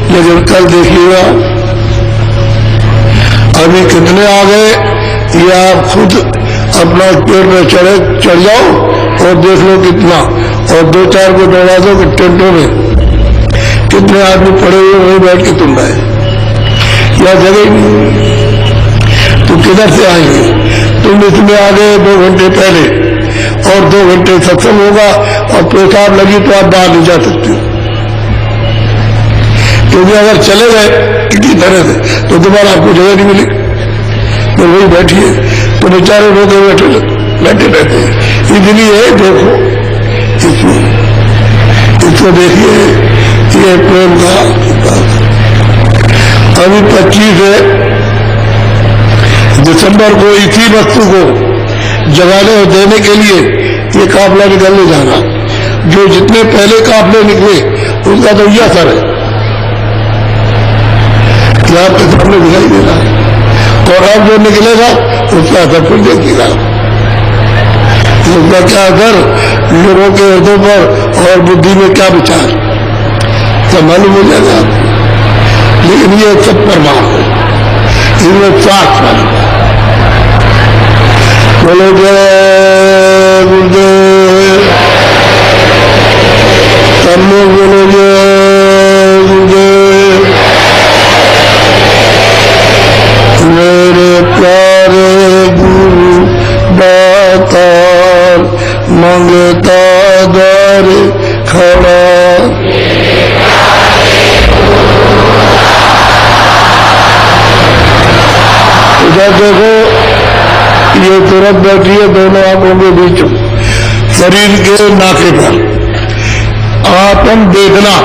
लेकिन कल देखिएगा अभी कितने आ गए, ये आप खुद अपना पेड़ में चढ़ जाओ और देख लो कितना, और 2-4 को दौड़ा दो कि टेंटों में कितने आदमी पड़े हुए वहीं बैठ के तुम रहे, या जगह नहीं, तो किधर से आएंगे। तुम इसमें आ गए 2 घंटे पहले, और 2 घंटे सत्संग होगा और पेशाब लगी तो आप बाहर नहीं जा सकते हो, क्योंकि अगर चले गए किसी तरह से तो दोबारा आपको जगह नहीं मिली, तो वही बैठिए, तो बेचारे लोग बैठे रहते हैं। इसलिए देखो इसको देखिए, ये प्रेम का अभी 25 दिसंबर को इसी वस्तु को जगाने और देने के लिए ये काफिला निकलने जाना। जो जितने पहले काफिले निकले उनका तो यह असर है कि आपके सामने दिखाई दे रहा है, और अब जो निकलेगा उसका असर फिर देखिएगा। उसका क्या असर लोगों के हृदय पर और बुद्धि में क्या विचार सब मालूम हो जाएगा आपको। लेकिन ये सब परमार्थ है, इनमें स्वार्थ नहीं है। बोलो जय गुरुदेव, सब लोग बोलो जय गुरुदेव। मेरे प्यारे गुरु दातार, मंगता दर खड़ा। इधर देखो, ये तुरंत बैठी है दोनों आंखों के बीच, शरीर के नाके पर। आत्म देखना,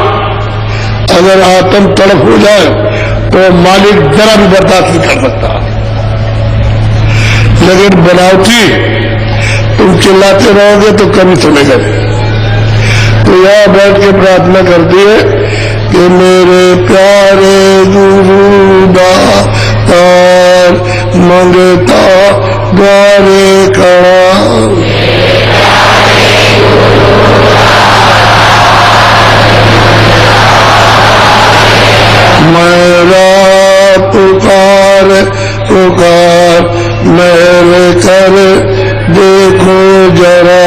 अगर आत्म तड़प हो जाए तो मालिक जरा भी बर्दाश्त नहीं कर सकता। लेकिन बनावटी तुम चिल्लाते रहोगे तो कभी सुनेगा। तो यहां बैठ के प्रार्थना करती है कि मेरे प्यारे गुरु दातार, मंगता द्वारे खड़ा। मेरा पुकार पुकार मेरे कर देखो जरा।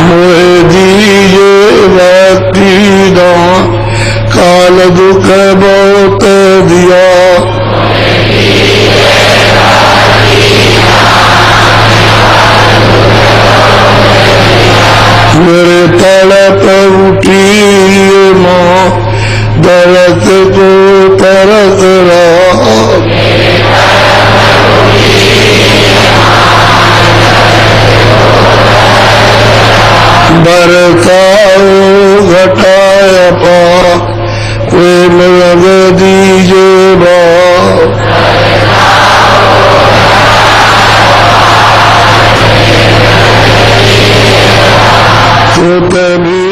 मोहे दीजिए भक्ति दान, काल दुख बहुत दिया। मेरे तड़प उठी माँ, दरद को तरस रहा। बरसाओ घटाया पा, प्रेम लग दीजिए बा। तो तभी